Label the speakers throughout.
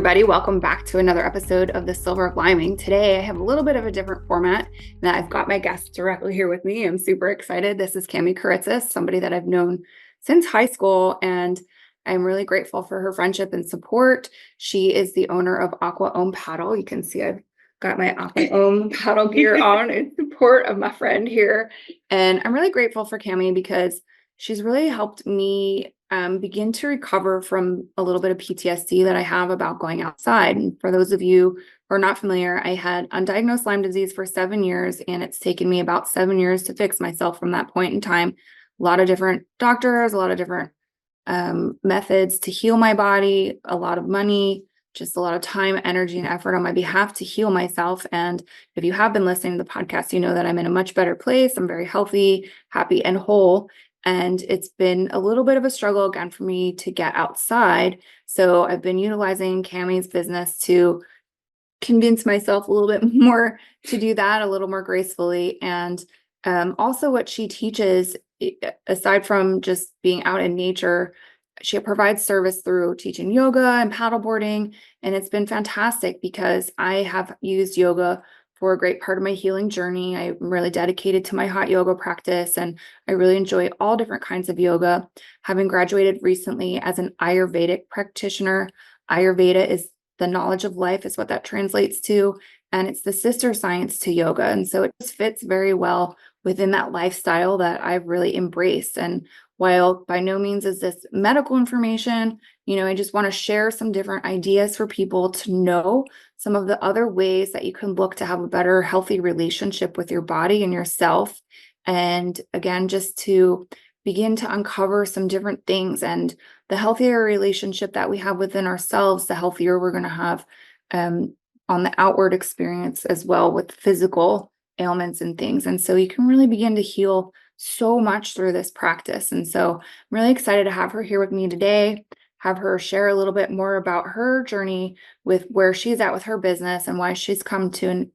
Speaker 1: everybody. Welcome back to another episode of the Silver of Lyming. Today, I have a little bit of a different format, and I've got my guest directly here with me. I'm super excited. This is Kiritsis, somebody that I've known since high school, and I'm really grateful for her friendship and support. She is the owner of Aqua Om Paddle. You can see I've got my Aqua Om Paddle gear on in support of my friend here. And I'm really grateful for Cami because she's really helped me begin to recover from a little bit of PTSD that I have about going outside. And for those of you who are not familiar, I had undiagnosed Lyme disease for 7 years, and it's taken me about 7 years to fix myself from that point in time. A lot of different doctors, a lot of different methods to heal my body, a lot of money, just a lot of time, energy, and effort on my behalf to heal myself. And if you have been listening to the podcast, you know that I'm in a much better place. I'm very healthy, happy, and whole. And it's been a little bit of a struggle again for me to get outside. So I've been utilizing Cami's business to convince myself a little bit more to do that a little more gracefully. And also what she teaches, aside from just being out in nature, she provides service through teaching yoga and paddleboarding. And it's been fantastic because I have used yoga for a great part of my healing journey. I'm really dedicated to my hot yoga practice, and I really enjoy all different kinds of yoga. Having graduated recently as an Ayurvedic practitioner, Ayurveda is the knowledge of life, is what that translates to, and it's the sister science to yoga. And so it just fits very well within that lifestyle that I've really embraced. And while by no means is this medical information, I just want to share some different ideas for people to know some of the other ways that you can look to have a better, healthy relationship with your body and yourself. And again, just to begin to uncover some different things, and the healthier relationship that we have within ourselves, the healthier we're going to have on the outward experience as well with physical ailments and things. And so you can really begin to heal so much through this practice. And so I'm really excited to have her here with me today, have her share a little bit more about her journey with where she's at with her business and why she's come to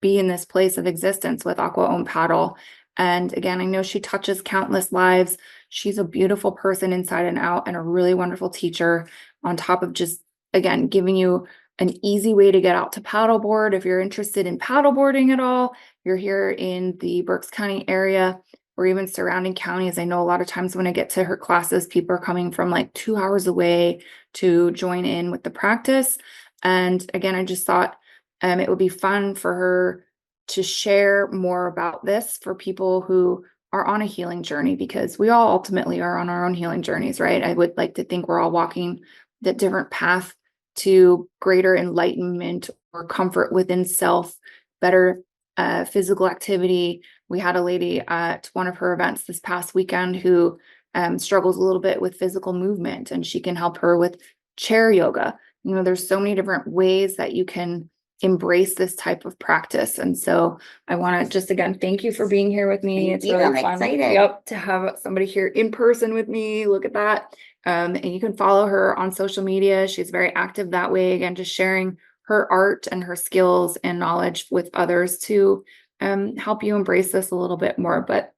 Speaker 1: be in this place of existence with Aqua Om Paddle. And again, I know she touches countless lives. She's a beautiful person inside and out, and a really wonderful teacher, on top of just, again, giving you an easy way to get out to paddleboard. If you're interested in paddleboarding at all, you're here in the Berks County area or even surrounding counties. I know a lot of times when I get to her classes, people are coming from like 2 hours away to join in with the practice. And again, I just thought it would be fun for her to share more about this for people who are on a healing journey, because we all ultimately are on our own healing journeys, right? I would like to think we're all walking the different path to greater enlightenment or comfort within self, better physical activity. We had a lady at one of her events this past weekend who struggles a little bit with physical movement, and she can help her with chair yoga. There's so many different ways that you can embrace this type of practice. And so I want to just, again, thank you for being here with me. It's really fun. Yep, to have somebody here in person with me. Look at that. And you can follow her on social media. She's very active that way. Again, just sharing her art and her skills and knowledge with others to help you embrace this a little bit more. But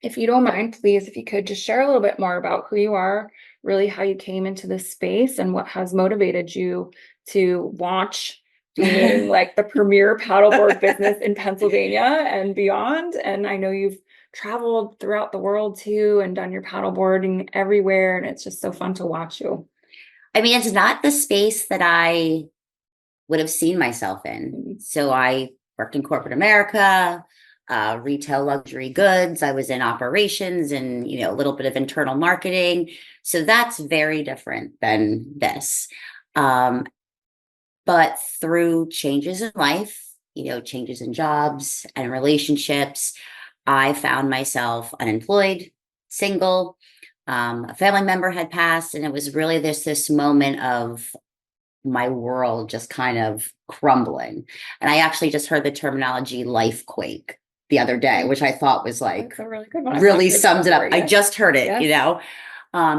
Speaker 1: if you don't mind, please, if you could just share a little bit more about who you are, really how you came into this space and what has motivated you to launch being like the premier paddleboard business in Pennsylvania and beyond. And I know you've traveled throughout the world too and done your paddleboarding everywhere. And it's just so fun to watch you.
Speaker 2: I mean, it's not the space that I would have seen myself in. So I worked in corporate America, retail luxury goods. I was in operations and, a little bit of internal marketing. So that's very different than this. But through changes in life, changes in jobs and relationships, I found myself unemployed, single. A family member had passed, and it was really this moment of my world just kind of crumbling. And I actually just heard the terminology life quake the other day, which I thought was like
Speaker 1: a really good one.
Speaker 2: Really sums it up. I just heard it,
Speaker 1: Yes.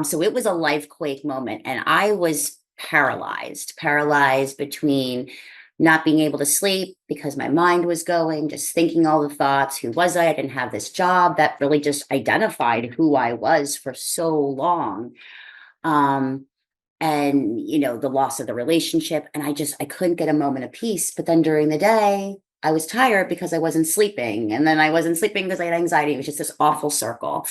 Speaker 2: So it was a life quake moment, and I was paralyzed between not being able to sleep because my mind was going, just thinking all the thoughts. Who was I? I didn't have this job that really just identified who I was for so long. and, the loss of the relationship. And I couldn't get a moment of peace. But then during the day, I was tired because I wasn't sleeping. And then I wasn't sleeping because I had anxiety. It was just this awful circle.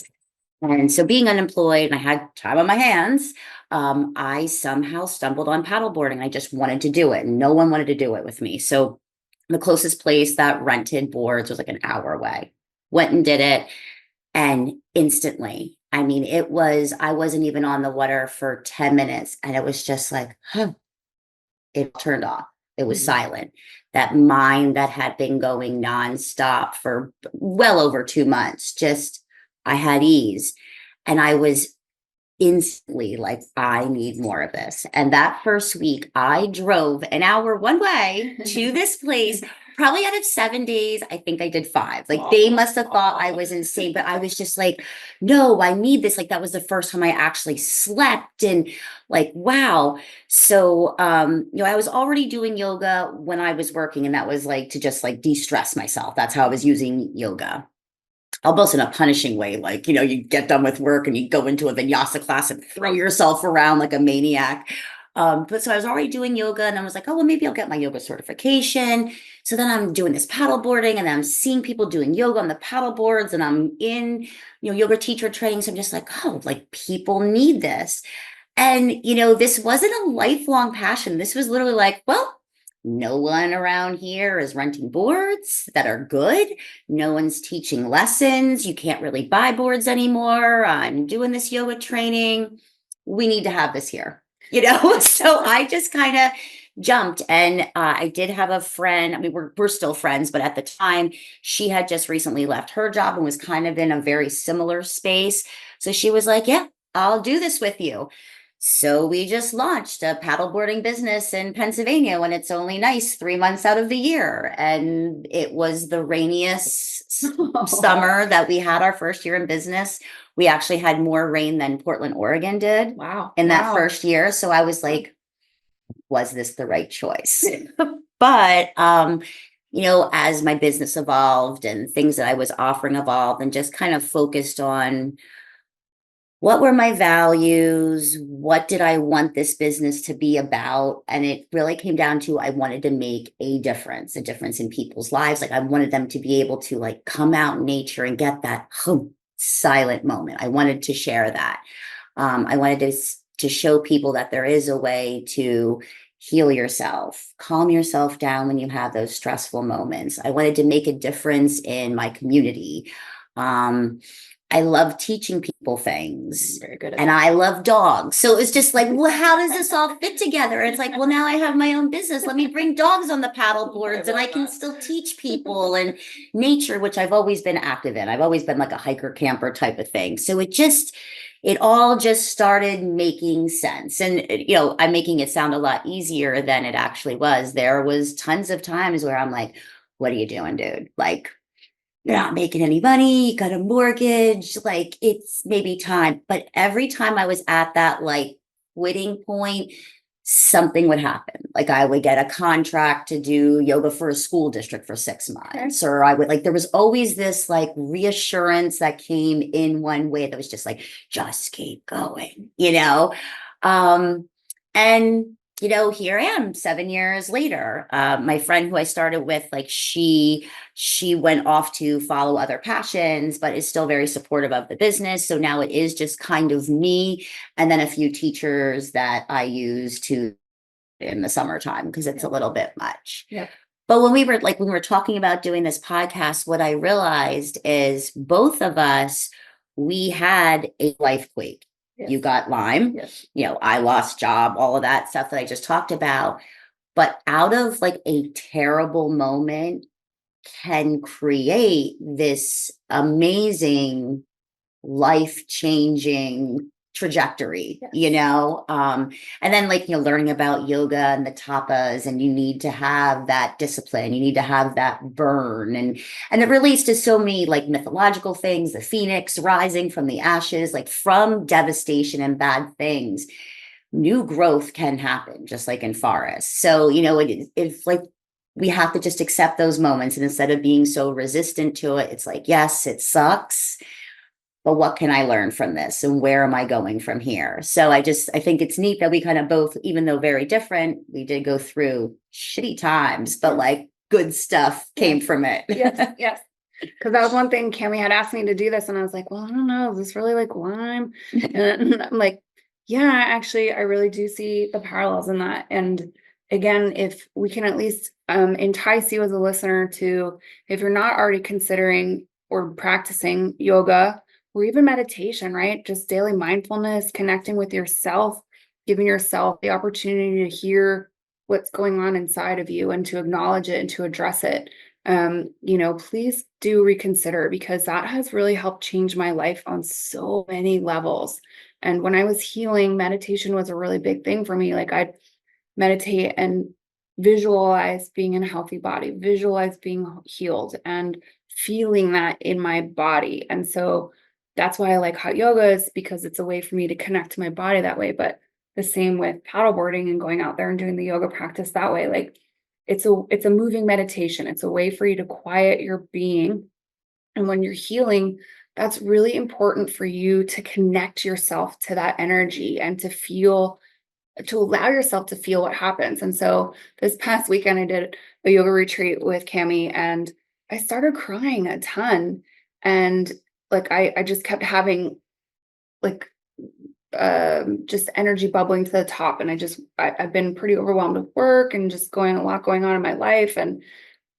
Speaker 2: And so being unemployed and I had time on my hands, I somehow stumbled on paddleboarding. I just wanted to do it. And no one wanted to do it with me. So the closest place that rented boards was like an hour away. Went and did it. And instantly, I mean, I wasn't even on the water for 10 minutes. And it was just like, huh, it turned off. It was silent. That mind that had been going nonstop for well over 2 months, I had ease. And I was instantly like, I need more of this. And that first week, I drove an hour one way to this place. Probably out of 7 days, I think I did 5. Like they must have thought I was insane, but I was just like, no, I need this. Like that was the first time I actually slept and like, wow. So, I was already doing yoga when I was working and that was like to just like de-stress myself. That's how I was using yoga. Almost in a punishing way, like, you get done with work and you go into a vinyasa class and throw yourself around like a maniac. But so I was already doing yoga and I was like, oh, well, maybe I'll get my yoga certification. So then I'm doing this paddle boarding and I'm seeing people doing yoga on the paddle boards and I'm in, yoga teacher training. So I'm just like, oh, like people need this. And, this wasn't a lifelong passion. This was literally like, well, no one around here is renting boards that are good. No one's teaching lessons. You can't really buy boards anymore. I'm doing this yoga training. We need to have this here, So I just kind of jumped. And I did have a friend. I mean, we're still friends, but at the time, she had just recently left her job and was kind of in a very similar space. So she was like, yeah, I'll do this with you. So we just launched a paddleboarding business in Pennsylvania when it's only nice 3 months out of the year. And it was the rainiest summer that we had our first year in business. We actually had more rain than Portland, Oregon did.
Speaker 1: Wow.
Speaker 2: In that first year. So I was like, was this the right choice? But, as my business evolved and things that I was offering evolved and just kind of focused on what were my values? What did I want this business to be about? And it really came down to I wanted to make a difference in people's lives. Like I wanted them to be able to like come out in nature and get that silent moment. I wanted to share that. I wanted to show people that there is a way to heal yourself, calm yourself down when you have those stressful moments. I wanted to make a difference in my community. I love teaching people things.
Speaker 1: Very good.
Speaker 2: And I love dogs. So it's just like, well, how does this all fit together? It's like, well, now I have my own business. Let me bring dogs on the paddle boards and I can still teach people and nature, which I've always been active in. I've always been like a hiker camper type of thing. So it all just started making sense. And, I'm making it sound a lot easier than it actually was. There was tons of times where I'm like, what are you doing, dude? Like, you're not making any money, you got a mortgage, like it's maybe time. But every time I was at that like quitting point, something would happen. Like I would get a contract to do yoga for a school district for 6 months, or I would like, there was always this like reassurance that came in one way that was just like, just keep going, and here I am 7 years later. My friend who I started with, like she went off to follow other passions, but is still very supportive of the business. So now it is just kind of me and then a few teachers that I use to in the summertime because it's a little bit much.
Speaker 1: Yeah.
Speaker 2: But when we were talking about doing this podcast, what I realized is both of us, we had a life quake. Yes. You got Lyme, yes. I lost job, all of that stuff that I just talked about. But out of like a terrible moment can create this amazing life-changing trajectory, yes. And then learning about yoga and the tapas, and you need to have that discipline, you need to have that burn, and it relates to so many like mythological things, the phoenix rising from the ashes, like from devastation and bad things, new growth can happen just like in forests. So it's like we have to just accept those moments, and instead of being so resistant to it, it's like, yes, it sucks, but what can I learn from this? And where am I going from here? So I think it's neat that we kind of both, even though very different, we did go through shitty times, but like good stuff came from it.
Speaker 1: Yes, yes. Because that was one thing Cammy had asked me to do this, and I was like, well, I don't know, is this really like Lyme? And I'm like, yeah, actually, I really do see the parallels in that. And again, if we can at least entice you as a listener to, if you're not already considering or practicing yoga or even meditation, right? Just daily mindfulness, connecting with yourself, giving yourself the opportunity to hear what's going on inside of you and to acknowledge it and to address it. Please do reconsider, because that has really helped change my life on so many levels. And when I was healing, meditation was a really big thing for me. Like, I'd meditate and visualize being in a healthy body, visualize being healed and feeling that in my body. And so that's why I like hot yoga, is because it's a way for me to connect to my body that way. But the same with paddleboarding and going out there and doing the yoga practice that way. Like, it's a moving meditation. It's a way for you to quiet your being. And when you're healing, that's really important for you to connect yourself to that energy and to allow yourself to feel what happens. And so this past weekend, I did a yoga retreat with Cami, and I started crying a ton. And like, I just kept having like just energy bubbling to the top. And I've been pretty overwhelmed with work and just a lot going on in my life. And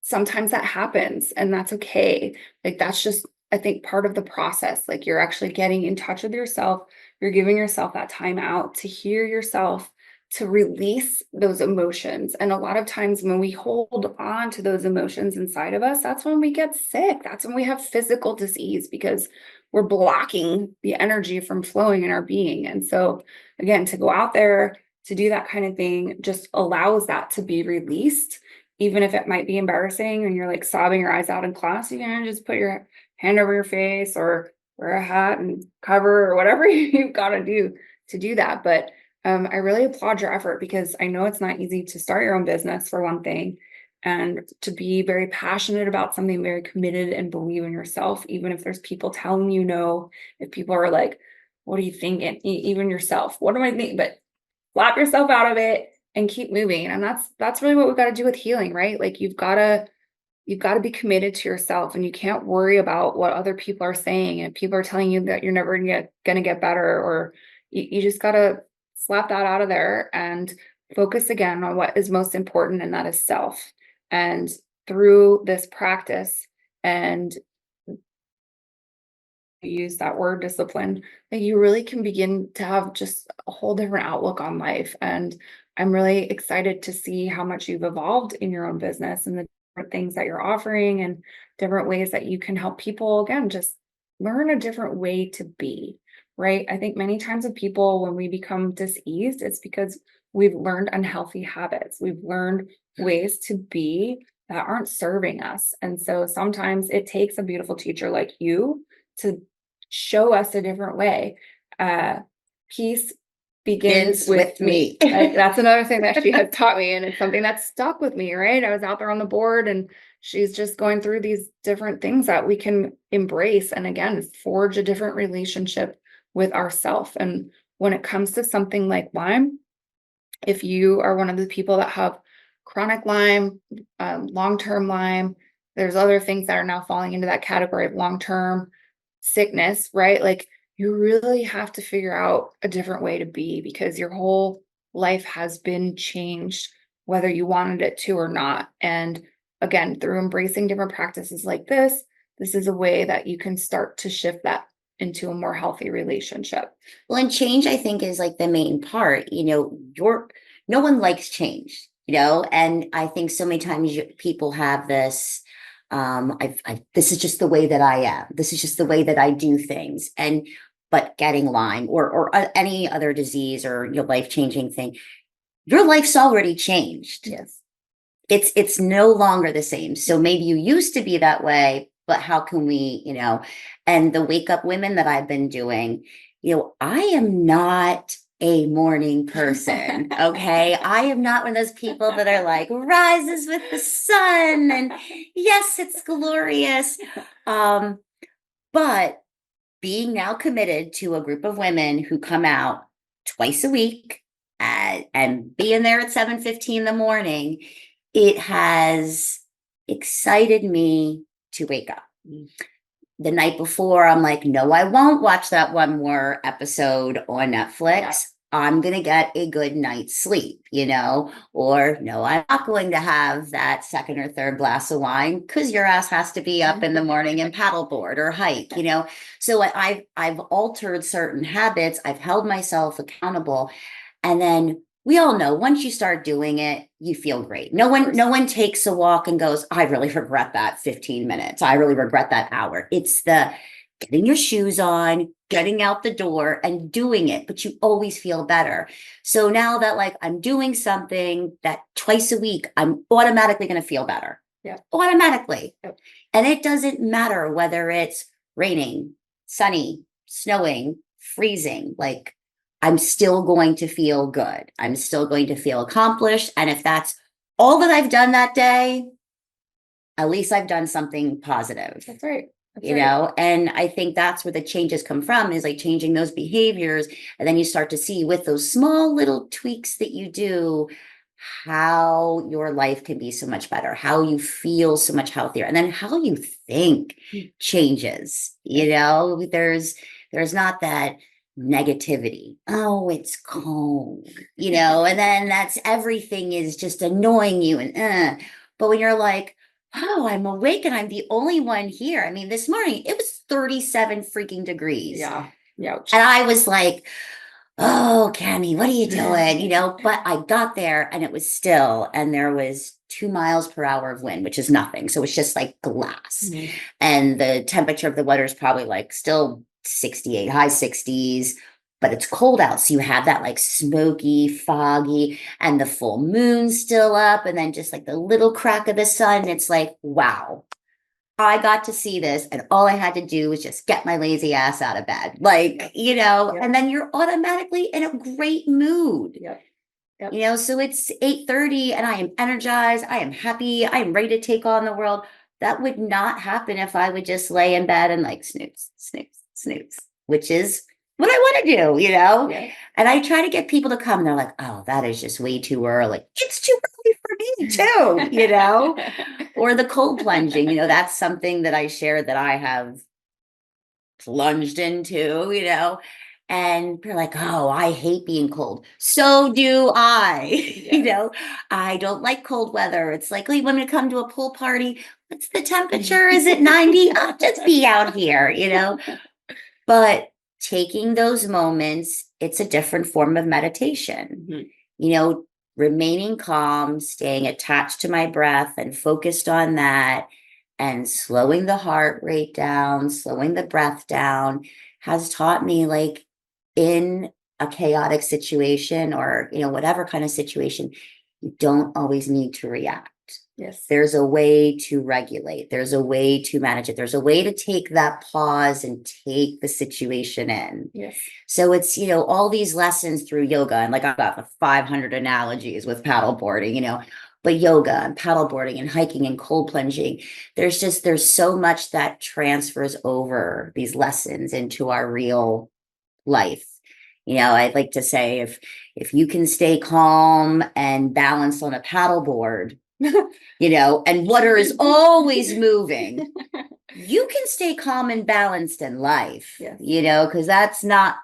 Speaker 1: sometimes that happens, and that's okay. Like, that's just, I think, part of the process. Like, you're actually getting in touch with yourself. You're giving yourself that time out to hear yourself, to release those emotions. And a lot of times when we hold on to those emotions inside of us, that's when we get sick. That's when we have physical disease, because we're blocking the energy from flowing in our being. And so, again, to go out there to do that kind of thing just allows that to be released. Even if it might be embarrassing and you're like sobbing your eyes out in class, you can just put your hand over your face or wear a hat and cover or whatever you've got to do that. But I really applaud your effort, because I know it's not easy to start your own business, for one thing, and to be very passionate about something, very committed, and believe in yourself, even if there's people telling you no, if people are like, what are you thinking? Even yourself, what am I thinking? But slap yourself out of it and keep moving. And that's really what we've got to do with healing, right? Like, you've got to be committed to yourself, and you can't worry about what other people are saying, and people are telling you that you're never going to get better, or you just got to slap that out of there and focus again on what is most important, and that is self. And through this practice, and use that word discipline, that you really can begin to have just a whole different outlook on life. And I'm really excited to see how much you've evolved in your own business and the different things that you're offering and different ways that you can help people, again, just learn a different way to be, right? I think many times with people, when we become diseased, it's because we've learned unhealthy habits. We've learned ways to be that aren't serving us. And so sometimes it takes a beautiful teacher like you to show us a different way. Peace begins with me. That's another thing that she has taught me, and it's something that's stuck with me, right? I was out there on the board, and she's just going through these different things that we can embrace, and again, forge a different relationship with ourself. And when it comes to something like Lyme, if you are one of the people that have chronic Lyme, long-term Lyme, there's other things that are now falling into that category of long-term sickness, right? Like, you really have to figure out a different way to be, because your whole life has been changed, whether you wanted it to or not. And again, through embracing different practices like this is a way that you can start to shift that into a more healthy relationship.
Speaker 2: Well, and change, I think, is like the main part. No one likes change, and I think so many times people have this. This is just the way that I am. This is just the way that I do things. But getting Lyme or any other disease or your life-changing thing, your life's already changed.
Speaker 1: Yes.
Speaker 2: It's no longer the same. So maybe you used to be that way, but how can we, and the wake up women that I've been doing, I am not a morning person. Okay. I am not one of those people that are like rises with the sun and yes, it's glorious. But being now committed to a group of women who come out twice a week and being there at 7:15 in the morning, it has excited me to wake up. The night before, I'm like, no, I won't watch that one more episode on Netflix. Yeah. I'm going to get a good night's sleep, or no, I'm not going to have that second or third glass of wine because your ass has to be up in the morning and paddleboard or hike. So I've altered certain habits. I've held myself accountable. And then we all know once you start doing it, you feel great. No one takes a walk and goes, I really regret that 15 minutes. I really regret that hour. It's the getting your shoes on, getting out the door and doing it, but you always feel better. So now that like I'm doing something that twice a week, I'm automatically going to feel better.
Speaker 1: Yeah.
Speaker 2: Automatically.
Speaker 1: Yep.
Speaker 2: And it doesn't matter whether it's raining, sunny, snowing, freezing, like I'm still going to feel good. I'm still going to feel accomplished. And if that's all that I've done that day, at least I've done something positive.
Speaker 1: That's right.
Speaker 2: And I think that's where the changes come from, is like changing those behaviors. And then you start to see with those small little tweaks that you do, how your life can be so much better, how you feel so much healthier, and then how you think changes. There's not that negativity. Oh, it's cold, and then that's everything is just annoying you. But when you're like, oh, I'm awake and I'm the only one here. I mean, this morning it was 37 freaking degrees.
Speaker 1: Yeah.
Speaker 2: And I was like, oh, Cammie, what are you doing? But I got there and it was still, and there was 2 miles per hour of wind, which is nothing. So it's just like glass. Mm-hmm. And the temperature of the water is probably like still 68, high 60s, but it's cold out. So you have that like smoky, foggy, and the full moon still up, and then just like the little crack of the sun. And it's like, wow, I got to see this, and all I had to do was just get my lazy ass out of bed. Like, yep. And then you're automatically in a great mood.
Speaker 1: Yep.
Speaker 2: So it's 8:30 and I am energized. I am happy. I am ready to take on the world. That would not happen if I would just lay in bed and like snooze, which is what I want to do,
Speaker 1: Yeah.
Speaker 2: And I try to get people to come and they're like, oh, that is just way too early. It's too early for me too, or the cold plunging, that's something that I shared that I have plunged into, and they're like, oh, I hate being cold. So do I,
Speaker 1: Yeah.
Speaker 2: I don't like cold weather. It's like, oh, you want me to come to a pool party? What's the temperature? Is it 90? I'll just be out here, But taking those moments, it's a different form of meditation. Mm-hmm. Remaining calm, staying attached to my breath and focused on that, and slowing the heart rate down, slowing the breath down, has taught me, like, in a chaotic situation or, whatever kind of situation, you don't always need to react.
Speaker 1: Yes.
Speaker 2: There's a way to regulate. There's a way to manage it. There's a way to take that pause and take the situation in.
Speaker 1: Yes.
Speaker 2: So it's, all these lessons through yoga, and like I've got 500 analogies with paddleboarding, but yoga and paddleboarding and hiking and cold plunging, there's so much that transfers over these lessons into our real life. I'd like to say if you can stay calm and balanced on a paddleboard, and water is always moving, you can stay calm and balanced in life.
Speaker 1: Yes.
Speaker 2: Because that's not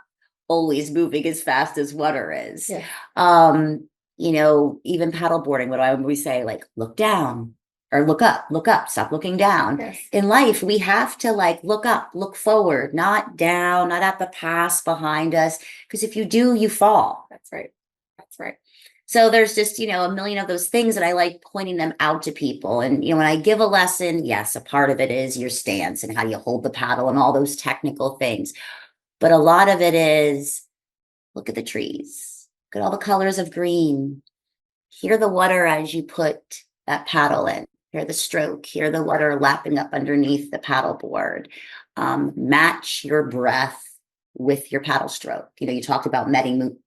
Speaker 2: always moving as fast as water is.
Speaker 1: Yes.
Speaker 2: Even paddleboarding, what I always say, like, look down or look up, stop looking down.
Speaker 1: Yes.
Speaker 2: In life, we have to like look up, look forward, not down, not at the past behind us. Because if you do, you fall.
Speaker 1: That's right.
Speaker 2: So there's just, a million of those things that I like pointing them out to people. And, when I give a lesson, yes, a part of it is your stance and how you hold the paddle and all those technical things. But a lot of it is, look at the trees, look at all the colors of green, hear the water as you put that paddle in, hear the stroke, hear the water lapping up underneath the paddleboard, match your breath with your paddle stroke. You talked about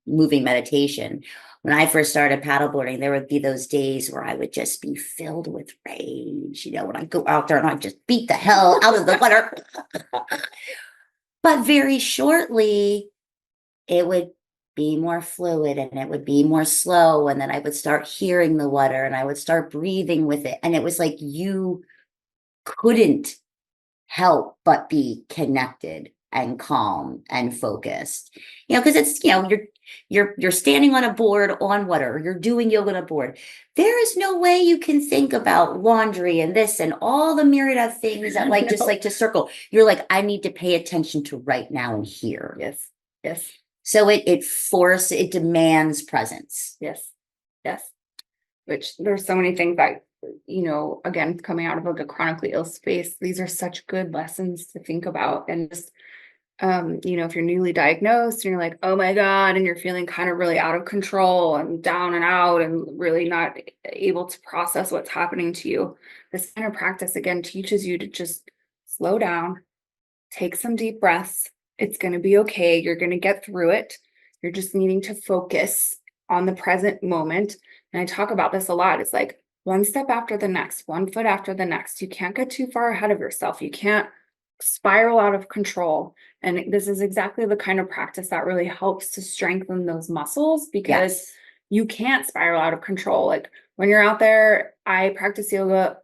Speaker 2: moving meditation. When I first started paddleboarding, there would be those days where I would just be filled with rage, when I go out there and I just beat the hell out of the water. But very shortly, it would be more fluid and it would be more slow. And then I would start hearing the water and I would start breathing with it. And it was like you couldn't help but be connected and calm and focused. Because it's, you're standing on a board on water, or you're doing yoga on a board. There is no way you can think about laundry and this and all the myriad of things that just
Speaker 1: No.
Speaker 2: like to circle. You're like, I need to pay attention to right now and here.
Speaker 1: Yes. Yes.
Speaker 2: So it demands presence.
Speaker 1: Yes. Yes. Which there's so many things that, again, coming out of like a chronically ill space, these are such good lessons to think about. And just, if you're newly diagnosed and you're like, oh my God, and you're feeling kind of really out of control and down and out and really not able to process what's happening to you, this kind of practice again teaches you to just slow down, take some deep breaths. It's going to be okay. You're going to get through it. You're just needing to focus on the present moment. And I talk about this a lot. It's like one step after the next, one foot after the next. You can't get too far ahead of yourself. You can't spiral out of control. And this is exactly the kind of practice that really helps to strengthen those muscles, because
Speaker 2: Yes.
Speaker 1: you can't spiral out of control. Like when you're out there, I practice yoga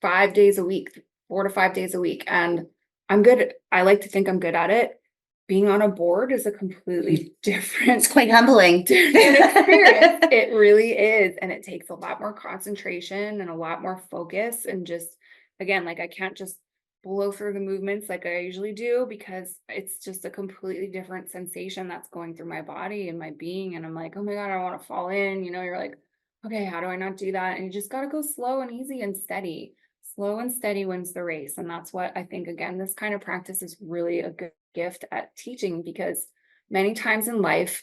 Speaker 1: 5 days a week, 4 to 5 days a week. And I'm good. I like to think I'm good at it. Being on a board is a completely different,
Speaker 2: It's quite humbling.
Speaker 1: different experience. It really is. And it takes a lot more concentration and a lot more focus. And just, again, like I can't just blow through the movements like I usually do, because it's just a completely different sensation that's going through my body and my being. And I'm like, oh my God, I want to fall in. You're like, okay, how do I not do that? And you just got to go slow and easy and steady. Slow and steady wins the race. And that's what I think, again, this kind of practice is really a good gift at teaching, because many times in life,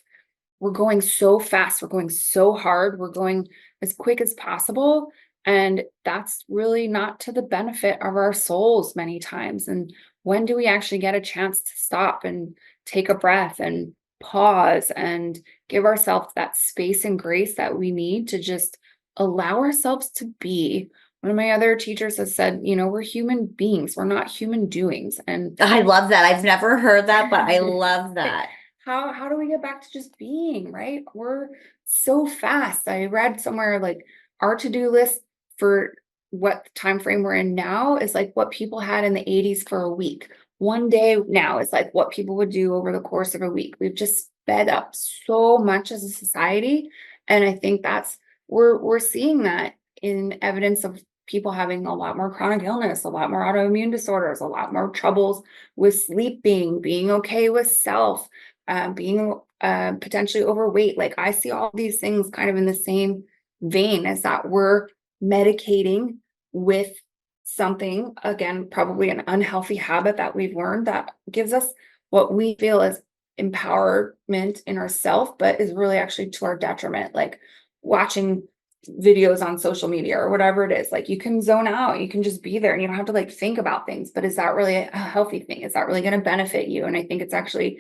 Speaker 1: we're going so fast, we're going so hard, we're going as quick as possible. And that's really not to the benefit of our souls many times. And when do we actually get a chance to stop and take a breath and pause and give ourselves that space and grace that we need to just allow ourselves to be? One of my other teachers has said, we're human beings, we're not human doings. And
Speaker 2: I love that. I've never heard that, but I love that.
Speaker 1: how do we get back to just being, right? We're so fast. I read somewhere like our to-do list for what time frame we're in now is like what people had in the 80s for a week. One day now is like what people would do over the course of a week. We've just sped up so much as a society. And I think we're seeing that in evidence of people having a lot more chronic illness, a lot more autoimmune disorders, a lot more troubles with sleeping, being okay with self, being potentially overweight. Like I see all these things kind of in the same vein as that we're medicating with something, again, probably an unhealthy habit that we've learned that gives us what we feel is empowerment in ourselves, but is really actually to our detriment. Like watching videos on social media or whatever it is, like you can zone out, you can just be there and you don't have to like think about things. But is that really a healthy thing? Is that really going to benefit you? And I think it's actually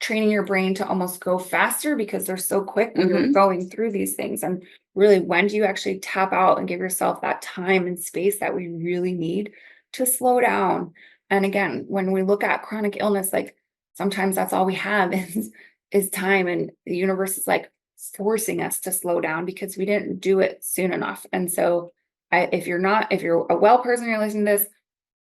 Speaker 1: training your brain to almost go faster because they're so quick when you're going through these things. And really, when do you actually tap out and give yourself that time and space that we really need to slow down? And again, when we look at chronic illness, like sometimes that's all we have is time, and the universe is like forcing us to slow down because we didn't do it soon enough. And so if you're a well person, you're listening to this,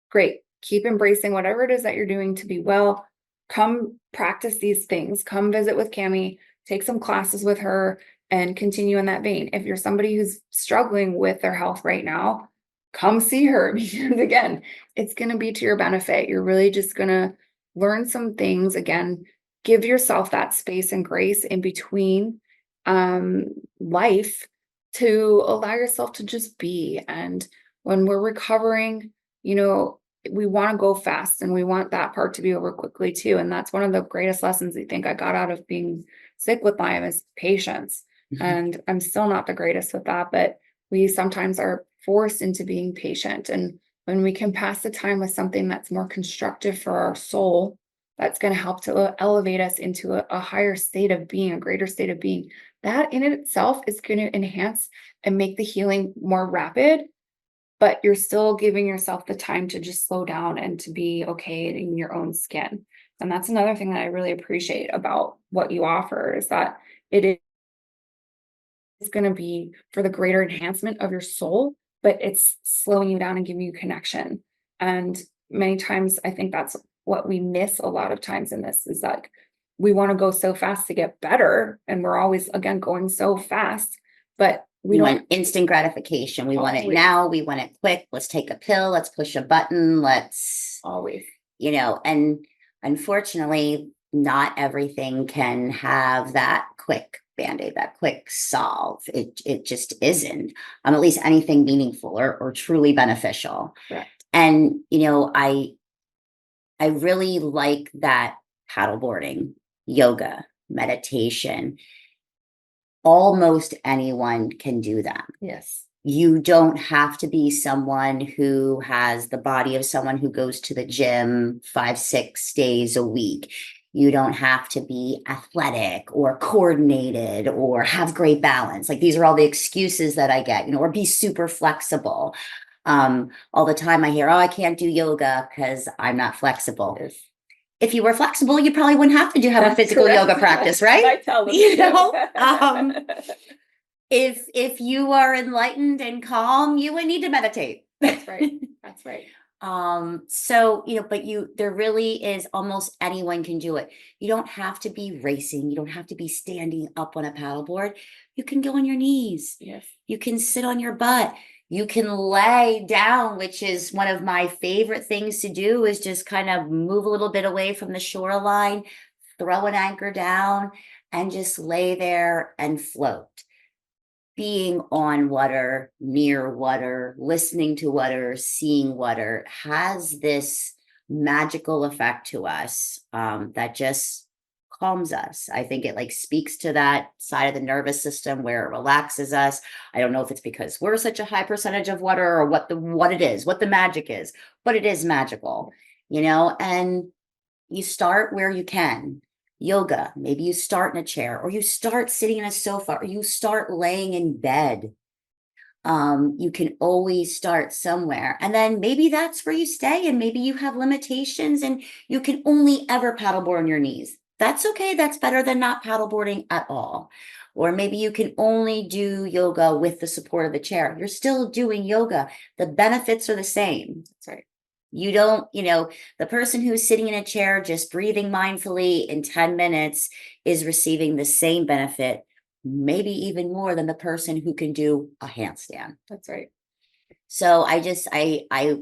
Speaker 1: great, keep embracing whatever it is that you're doing to be well. Come practice these things, come visit with Cami, take some classes with her, and continue in that vein. If you're somebody who's struggling with their health right now, come see her, because again, it's going to be to your benefit. You're really just going to learn some things. Again, give yourself that space and grace in between life to allow yourself to just be. And when we're recovering, we want to go fast and we want that part to be over quickly too. And that's one of the greatest lessons I think I got out of being sick with Lyme is patience. And I'm still not the greatest with that, but we sometimes are forced into being patient. And when we can pass the time with something that's more constructive for our soul, that's going to help to elevate us into a higher state of being, a greater state of being, that in itself is going to enhance and make the healing more rapid. but you're still giving yourself the time to just slow down and to be okay in your own skin. And that's another thing that I really appreciate about what you offer, is that it is going to be for the greater enhancement of your soul, but it's slowing you down and giving you connection. And many times I think that's what we miss a lot of times in this, is like we want to go so fast to get better. And we're always, again, going so fast, but we
Speaker 2: We
Speaker 1: don't
Speaker 2: want instant gratification. We want it
Speaker 1: always,
Speaker 2: now. We want it quick. Let's take a pill. Let's push a button. Let's,
Speaker 1: always.
Speaker 2: and unfortunately, not everything can have that quick band-aid, that quick solve. It just isn't. At least anything meaningful or truly beneficial.
Speaker 1: Correct.
Speaker 2: And I really like that paddleboarding, yoga, meditation. Almost anyone can do them.
Speaker 1: Yes.
Speaker 2: You don't have to be someone who has the body of someone who goes to the gym 5-6 days a week. You don't have to be athletic or coordinated or have great balance. Like, these are all the excuses that I get, or be super flexible. All the time I hear, oh, I can't do yoga because I'm not flexible.
Speaker 1: Yes.
Speaker 2: If you were flexible, you probably wouldn't have to have a
Speaker 1: That's
Speaker 2: physical
Speaker 1: correct.
Speaker 2: yoga practice, right?
Speaker 1: I tell them.
Speaker 2: If you are enlightened and calm, you would need to meditate.
Speaker 1: That's right. That's right.
Speaker 2: So, but there really is, almost anyone can do it. You don't have to be racing. You don't have to be standing up on a paddleboard. You can go on your knees.
Speaker 1: Yes.
Speaker 2: You can sit on your butt. You can lay down, which is one of my favorite things to do, is just kind of move a little bit away from the shoreline, throw an anchor down, and just lay there and float. Being on water, near water, listening to water, seeing water has this magical effect to us that just calms us. I think it speaks to that side of the nervous system where it relaxes us. I don't know if it's because we're such a high percentage of water, or what it is, what the magic is, but it is magical, and you start where you can. Yoga, maybe you start in a chair, or you start sitting in a sofa, or you start laying in bed. You can always start somewhere, and then maybe that's where you stay, and maybe you have limitations and you can only ever paddleboard on your knees. That's okay. That's better than not paddleboarding at all. Or maybe you can only do yoga with the support of the chair. You're still doing yoga. The benefits are the same.
Speaker 1: That's right.
Speaker 2: You don't, the person who's sitting in a chair just breathing mindfully in 10 minutes is receiving the same benefit, maybe even more than the person who can do a handstand.
Speaker 1: That's right.
Speaker 2: So I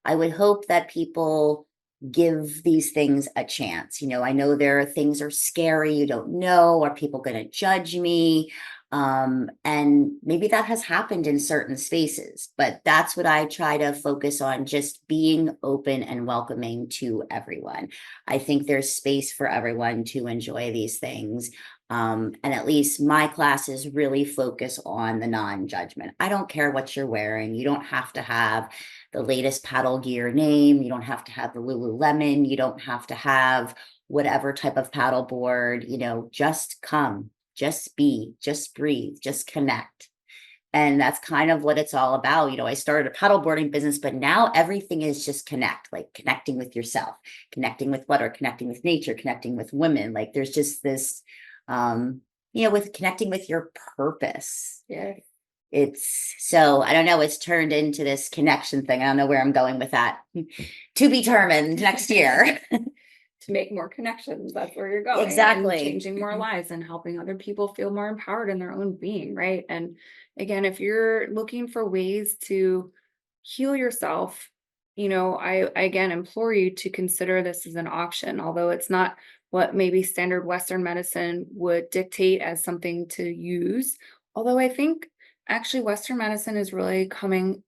Speaker 2: would hope that people give these things a chance. I know things are scary. You don't know, are people going to judge me? And maybe that has happened in certain spaces, but that's what I try to focus on, just being open and welcoming to everyone. I think there's space for everyone to enjoy these things. And at least my classes really focus on the non-judgment. I don't care what you're wearing. You don't have to have the latest paddle gear name. You don't have to have the Lululemon. You don't have to have whatever type of paddle board, just come, just be, just breathe, just connect. And that's kind of what it's all about. I started a paddleboarding business, but now everything is just connect, like connecting with yourself, connecting with water, connecting with nature, connecting with women. Like, there's just this, with connecting with your purpose.
Speaker 1: Yeah.
Speaker 2: So I don't know, it's turned into this connection thing. I don't know where I'm going with that. To be determined next year.
Speaker 1: To make more connections. That's where you're going.
Speaker 2: Exactly.
Speaker 1: And changing more lives and helping other people feel more empowered in their own being, right? And again, if you're looking for ways to heal yourself, I again implore you to consider this as an option, although it's not what maybe standard Western medicine would dictate as something to use. Although I think actually Western medicine is really coming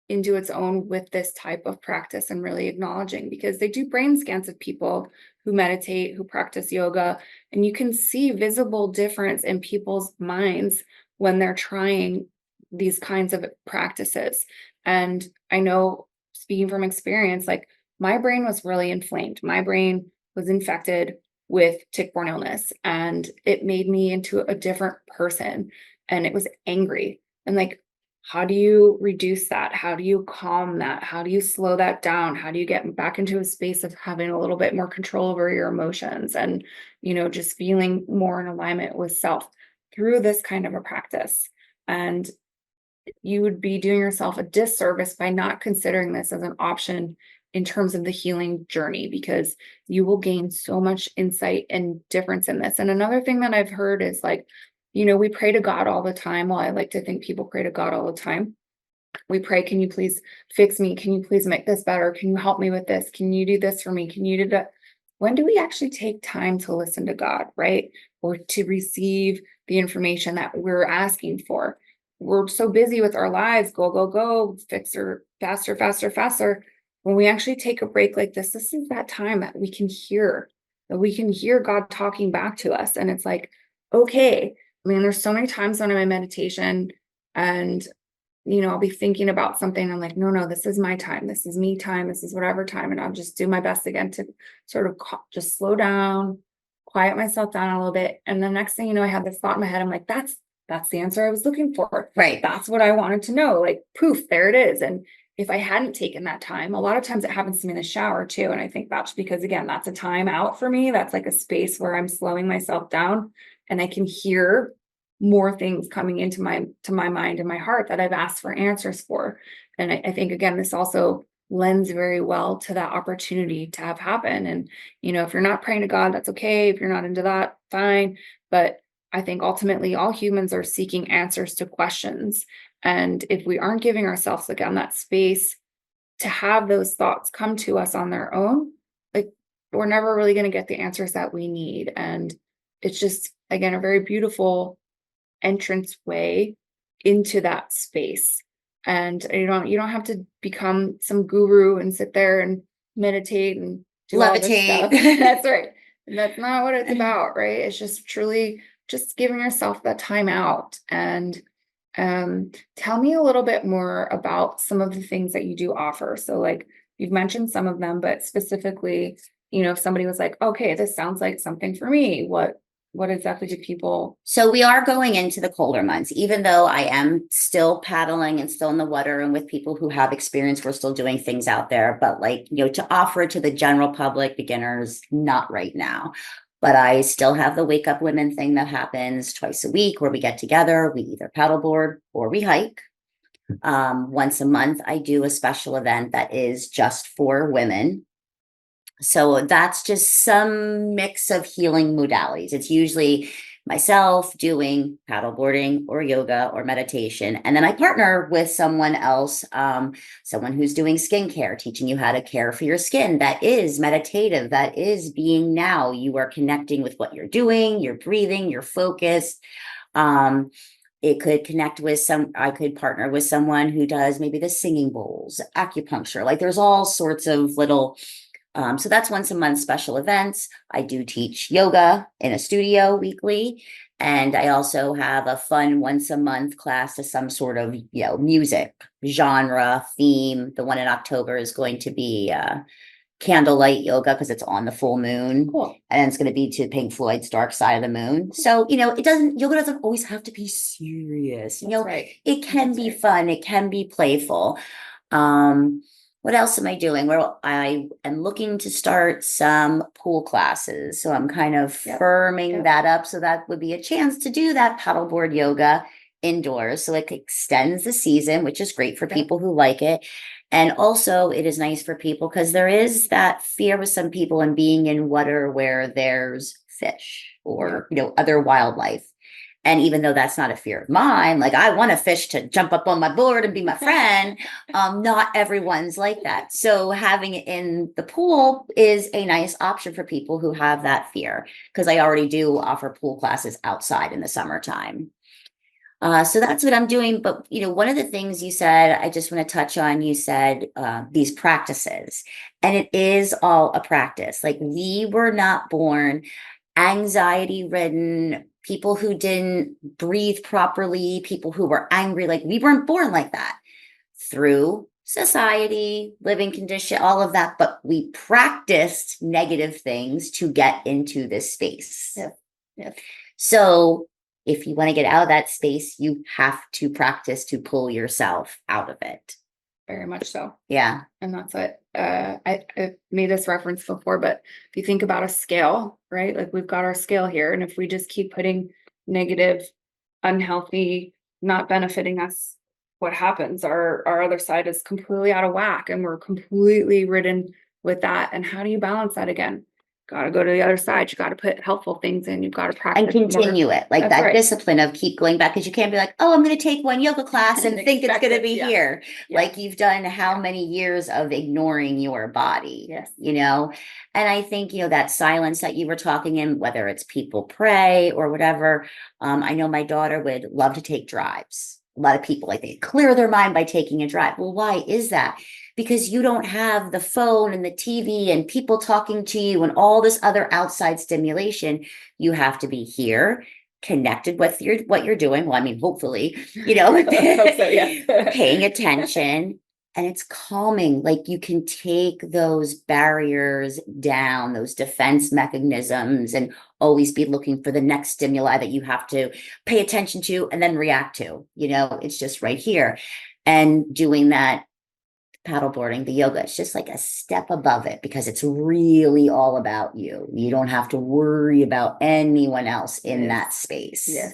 Speaker 1: into its own with this type of practice, and really acknowledging, because they do brain scans of people who meditate, who practice yoga, and you can see visible difference in people's minds when they're trying these kinds of practices. And I know, speaking from experience, like my brain was really inflamed. My brain was infected with tick-borne illness, and it made me into a different person, and it was angry. And like, How do you reduce that? How do you calm that? How do you slow that down? How do you get back into a space of having a little bit more control over your emotions and, just feeling more in alignment with self through this kind of a practice? And you would be doing yourself a disservice by not considering this as an option in terms of the healing journey, because you will gain so much insight and difference in this. And another thing that I've heard is like, we pray to God all the time. Well, I like to think people pray to God all the time. We pray, can you please fix me? Can you please make this better? Can you help me with this? Can you do this for me? Can you do that? When do we actually take time to listen to God, right? Or to receive the information that we're asking for? We're so busy with our lives, go, go, go, fixer, faster, faster, faster. When we actually take a break like this is that time that we can hear God talking back to us. And it's like, okay. I mean, there's so many times when I'm in meditation and I'll be thinking about something. I'm like, no, no, this is my time. This is me time. This is whatever time. And I'll just do my best again to sort of just slow down, quiet myself down a little bit. And the next thing you know, I have this thought in my head. I'm like, that's the answer I was looking for.
Speaker 2: Right.
Speaker 1: That's what I wanted to know. Like, poof, there it is. And if I hadn't taken that time, a lot of times it happens to me in the shower too. And I think that's because, again, that's a time out for me. That's like a space where I'm slowing myself down and I can hear more things coming into my mind and my heart that I've asked for answers for. And I think, again, this also lends very well to that opportunity to have happen. And, if you're not praying to God, that's okay. If you're not into that, fine. But I think ultimately all humans are seeking answers to questions. And if we aren't giving ourselves, again, that space to have those thoughts come to us on their own, like, we're never really going to get the answers that we need. And it's just, again, a very beautiful entrance way into that space. And you don't have to become some guru and sit there and meditate and do all this stuff.
Speaker 2: Levitate.
Speaker 1: That's right. That's not what it's about, right? It's just truly just giving yourself that time out. And tell me a little bit more about some of the things that you do offer. So, like, you've mentioned some of them, but specifically, if somebody was like, okay, this sounds like something for me, what exactly do people?
Speaker 2: So we are going into the colder months, even though I am still paddling and still in the water and with people who have experience, we're still doing things out there. But to offer it to the general public, beginners, not right now. But I still have the Wake Up Women thing that happens twice a week where we get together, we either paddleboard or we hike. Once a month, I do a special event that is just for women. So that's just some mix of healing modalities. It's usually myself doing paddleboarding or yoga or meditation. And then I partner with someone else, someone who's doing skincare, teaching you how to care for your skin. That is meditative. That is being now. You are connecting with what you're doing, you're breathing, you're focused. It could connect with I could partner with someone who does maybe the singing bowls, acupuncture. Like, there's all sorts of little. So that's once a month special events. I do teach yoga in a studio weekly. And I also have a fun once a month class to some sort of, music genre theme. The one in October is going to be candlelight yoga because it's on the full moon.
Speaker 1: Cool.
Speaker 2: And it's going to be to Pink Floyd's Dark Side of the Moon. So, yoga doesn't always have to be serious.
Speaker 1: That's right.
Speaker 2: It can be fun. It can be playful. What else am I doing? Well, I am looking to start some pool classes. So I'm kind of firming that up. So that would be a chance to do that paddleboard yoga indoors. So it extends the season, which is great for people who like it. And also it is nice for people because there is that fear with some people in being in water where there's fish or, other wildlife. And even though that's not a fear of mine, like, I want a fish to jump up on my board and be my friend, not everyone's like that. So having it in the pool is a nice option for people who have that fear, because I already do offer pool classes outside in the summertime. So that's what I'm doing. But, one of the things you said, I just want to touch on, you said these practices, and it is all a practice. Like, we were not born anxiety ridden, people who didn't breathe properly, people who were angry. Like, we weren't born like that. Through society, living condition, all of that. But we practiced negative things to get into this space.
Speaker 1: Yeah.
Speaker 2: So if you want to get out of that space, you have to practice to pull yourself out of it.
Speaker 1: Very much so.
Speaker 2: Yeah.
Speaker 1: And that's what I made this reference before, but if you think about a scale, right? Like we've got our scale here, and if we just keep putting negative, unhealthy, not benefiting us, what happens? Our other side is completely out of whack, and we're completely ridden with that. And how do you balance that again? Got to go to the other side. You got to put helpful things in. You've got to practice
Speaker 2: And continue
Speaker 1: more.
Speaker 2: it, like
Speaker 1: That's
Speaker 2: that
Speaker 1: right.
Speaker 2: discipline of keep going back, because you can't be like, oh, I'm going to take one yoga class and
Speaker 1: And
Speaker 2: think it's
Speaker 1: expect
Speaker 2: going to
Speaker 1: it.
Speaker 2: be
Speaker 1: Yeah.
Speaker 2: here.
Speaker 1: Yeah.
Speaker 2: Like you've done how
Speaker 1: Yeah.
Speaker 2: many years of ignoring your body,
Speaker 1: Yes.
Speaker 2: you know? And I think, you know, that silence that you were talking in, whether it's people pray or whatever. I know my daughter would love to take drives. A lot of people like they clear their mind by taking a drive. Well, why is that? Because you don't have the phone and the TV and people talking to you and all this other outside stimulation. You have to be here, connected with what you're doing. Well, I mean, hopefully, you know,
Speaker 1: Let's hope so, yes.
Speaker 2: paying attention. And it's calming. Like you can take those barriers down, those defense mechanisms, and always be looking for the next stimuli that you have to pay attention to and then react to. You know, it's just right here. And doing that paddleboarding, the yoga, it's just like a step above it because it's really all about you. You don't have to worry about anyone else in
Speaker 1: Yes.
Speaker 2: that space.
Speaker 1: Yes.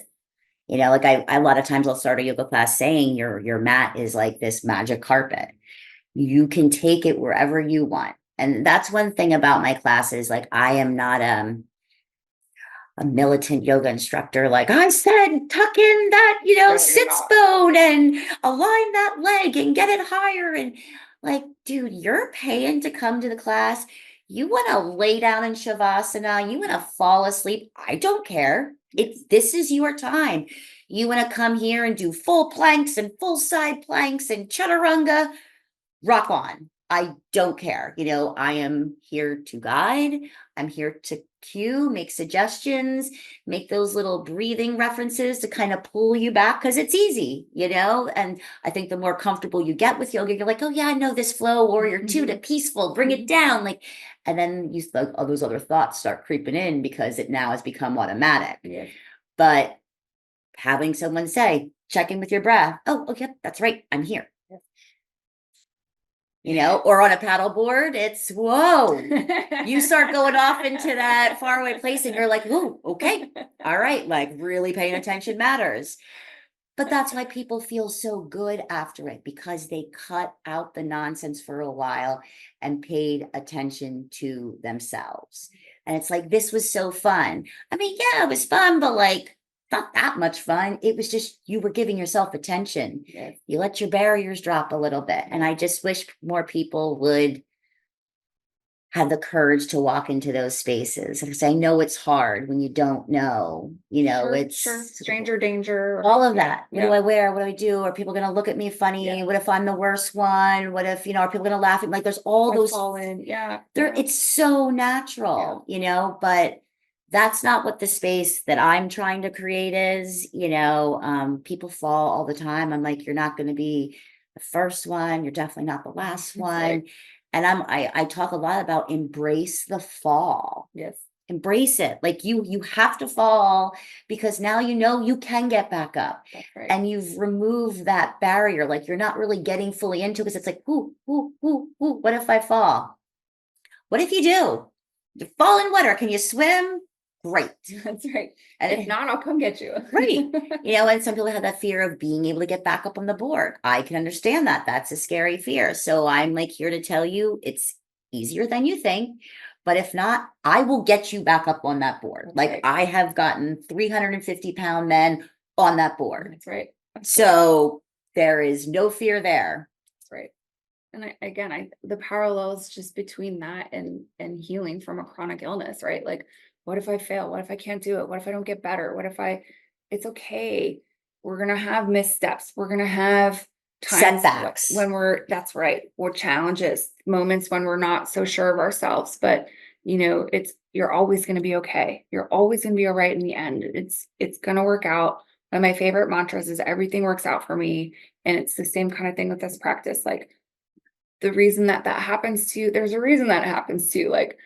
Speaker 2: You know, like I a lot of times I'll start a yoga class saying your mat is like this magic carpet. You can take it wherever you want. And that's one thing about my classes. Like I am not a militant yoga instructor. Like I said, tuck in that, you know, sits bone and align that leg and get it higher. And like, dude, you're paying to come to the class. You want to lay down in Shavasana. You want to fall asleep. I don't care. This is your time. You want to come here and do full planks and full side planks and chaturanga. Rock on. I don't care. You know, I am here to guide. I'm here to cue, make suggestions, make those little breathing references to kind of pull you back because it's easy, you know? And I think the more comfortable you get with yoga, you're like, oh, yeah, I know this flow, warrior two to peaceful, bring it down. Like, and then you like all those other thoughts start creeping in because it now has become automatic.
Speaker 1: Yeah.
Speaker 2: But having someone say, check in with your breath. Oh, okay, that's right. I'm here. You know, or on a paddleboard, it's whoa, you start going off into that faraway place and you're like, whoa, okay, all right, like really paying attention matters. But that's why people feel so good after it because they cut out the nonsense for a while and paid attention to themselves. And it's like, this was so fun. I mean, yeah, it was fun, but like, not that much fun. It was just you were giving yourself attention.
Speaker 1: Yes.
Speaker 2: You let your barriers drop a little bit. And I just wish more people would have the courage to walk into those spaces because I know it's hard when you don't know, you know, it's
Speaker 1: stranger danger,
Speaker 2: all of that. What
Speaker 1: Yeah.
Speaker 2: do I wear? What do I do? Are people going to look at me funny?
Speaker 1: Yeah.
Speaker 2: What if I'm the worst one? What if, you know, are people going to laugh at me? Like there's all those
Speaker 1: fallen. Yeah.
Speaker 2: it's so natural, you know, but that's not what the space that I'm trying to create is, you know. People fall all the time. I'm like, you're not going to be the first one. You're definitely not the last
Speaker 1: That's
Speaker 2: one.
Speaker 1: right.
Speaker 2: And I talk a lot about embrace the fall.
Speaker 1: Yes.
Speaker 2: Embrace it. Like you have to fall because now you know you can get back up.
Speaker 1: That's right.
Speaker 2: And you've removed that barrier. Like you're not really getting fully into it because it's like, ooh, what if I fall? What if you do? You fall in water. Can you swim? Great.
Speaker 1: That's right.
Speaker 2: And
Speaker 1: if not, I'll come get you.
Speaker 2: Right. You know, and some people have that fear of being able to get back up on the board. I can understand that. That's a scary fear. So I'm like here to tell you it's easier than you think. But if not, I will get you back up on that board.
Speaker 1: That's
Speaker 2: like
Speaker 1: right.
Speaker 2: I have gotten 350-pound men on that board.
Speaker 1: That's right.
Speaker 2: So there is no fear there.
Speaker 1: That's right. And the parallels just between that and healing from a chronic illness, right? Like, what if I fail? What if I can't do it? What if I don't get better? It's okay. We're going to have missteps. We're going to have times
Speaker 2: Setbacks.
Speaker 1: that's right. Or challenges, moments when we're not so sure of ourselves, but you know, you're always going to be okay. You're always going to be all right in the end. It's going to work out. One of my favorite mantras is everything works out for me. And it's the same kind of thing with this practice. Like, the reason that happens to you, there's a reason that it happens to you. Like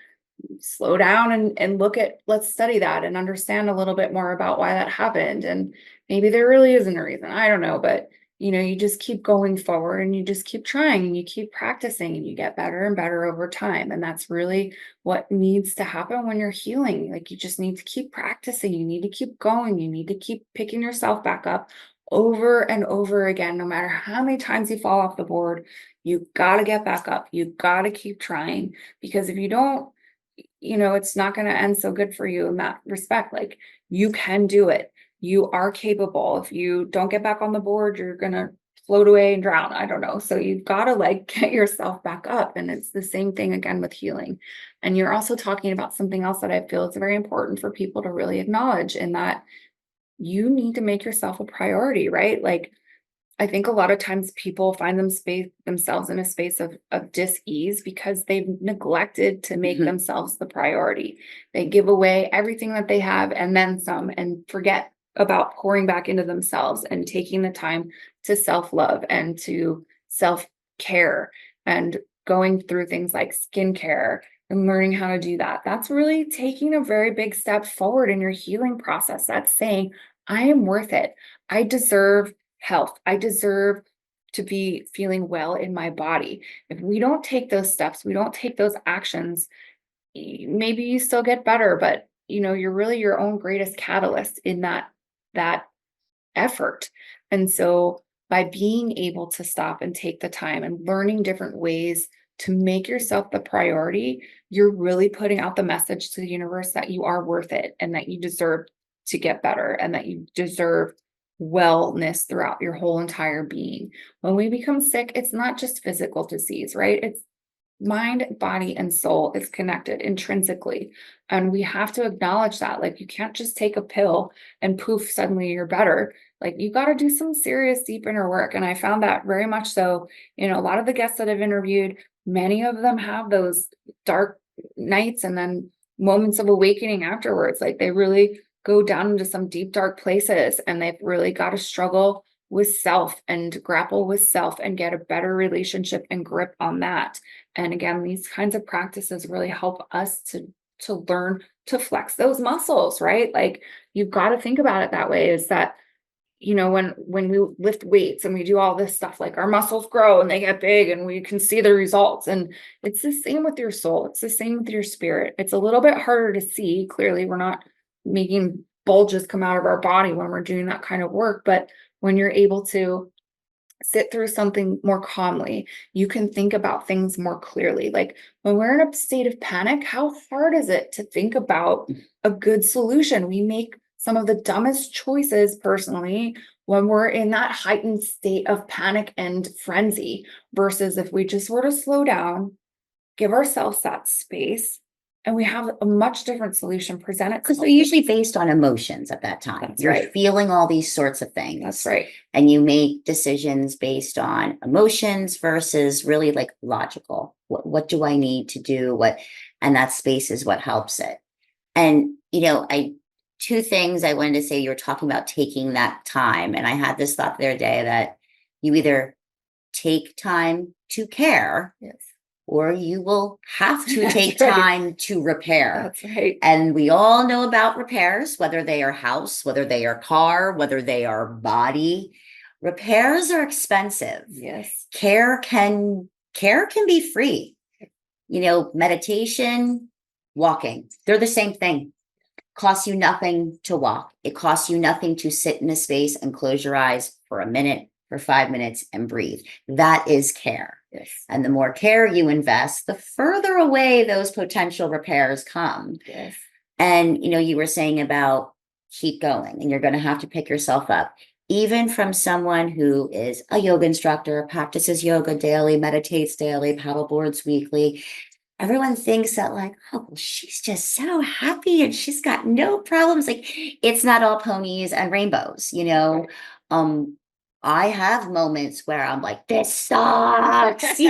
Speaker 1: slow down and look at, let's study that and understand a little bit more about why that happened. And maybe there really isn't a reason. I don't know, but you just keep going forward and you just keep trying and you keep practicing and you get better and better over time. And that's really what needs to happen when you're healing. Like you just need to keep practicing. You need to keep going. You need to keep picking yourself back up over and over again. No matter how many times you fall off the board, you got to get back up. You got to keep trying, because if you don't, it's not going to end so good for you in that respect. Like you can do it. You are capable. If you don't get back on the board, you're going to float away and drown. I don't know. So you've got to like get yourself back up. And it's the same thing again with healing. And you're also talking about something else that I feel is very important for people to really acknowledge, in that you need to make yourself a priority, right? Like I think a lot of times people find themselves in a space of dis-ease because they've neglected to make
Speaker 2: Mhm.
Speaker 1: themselves the priority. They give away everything that they have and then some, and forget about pouring back into themselves and taking the time to self-love and to self-care and going through things like skincare and learning how to do that. That's really taking a very big step forward in your healing process. That's saying, I am worth it. I deserve health. I deserve to be feeling well in my body. If we don't take those steps, we don't take those actions, maybe you still get better, but you're really your own greatest catalyst in that effort. And so by being able to stop and take the time and learning different ways to make yourself the priority, you're really putting out the message to the universe that you are worth it and that you deserve to get better and that you deserve wellness throughout your whole entire being. When we become sick, it's not just physical disease, right? It's mind, body, and soul is connected intrinsically. And we have to acknowledge that. Like, you can't just take a pill and poof, suddenly you're better. Like, you got to do some serious, deep inner work. And I found that very much so. A lot of the guests that I've interviewed, many of them have those dark nights and then moments of awakening afterwards. Like, they really go down into some deep, dark places and they've really got to struggle with self and grapple with self and get a better relationship and grip on that. And again, these kinds of practices really help us to learn to flex those muscles, right? Like you've got to think about it that way, is that when we lift weights and we do all this stuff, like our muscles grow and they get big and we can see the results. And it's the same with your soul. It's the same with your spirit. It's a little bit harder to see. Clearly, we're not making bulges come out of our body when we're doing that kind of work. But when you're able to sit through something more calmly, you can think about things more clearly. Like when we're in a state of panic, how hard is it to think about a good solution? We make some of the dumbest choices personally when we're in that heightened state of panic and frenzy, versus if we just were to slow down, give ourselves that space, and we have a much different solution presented.
Speaker 2: Because they're usually based on emotions at that time.
Speaker 1: That's
Speaker 2: You're
Speaker 1: right.
Speaker 2: feeling all these sorts of things.
Speaker 1: That's right.
Speaker 2: And you make decisions based on emotions versus really like logical. What do I need to do? And that space is what helps it. And, two things I wanted to say. You were talking about taking that time. And I had this thought the other day that you either take time to care,
Speaker 1: Yes.
Speaker 2: or you will have to
Speaker 1: That's
Speaker 2: take
Speaker 1: right.
Speaker 2: time to repair.
Speaker 1: That's right.
Speaker 2: And we all know about repairs, whether they are house, whether they are car, whether they are body. Repairs are expensive.
Speaker 1: Yes.
Speaker 2: Care can be free. Meditation, walking, they're the same thing. Costs you nothing to walk. It costs you nothing to sit in a space and close your eyes for a minute, for 5 minutes, and breathe. That is care.
Speaker 1: Yes.
Speaker 2: And the more care you invest, the further away those potential repairs come.
Speaker 1: Yes.
Speaker 2: And, you were saying about keep going, and you're going to have to pick yourself up. Even from someone who is a yoga instructor, practices yoga daily, meditates daily, paddleboards weekly. Everyone thinks that like, oh, well, she's just so happy and she's got no problems. Like it's not all ponies and rainbows, Um, I have moments where I'm like, this sucks,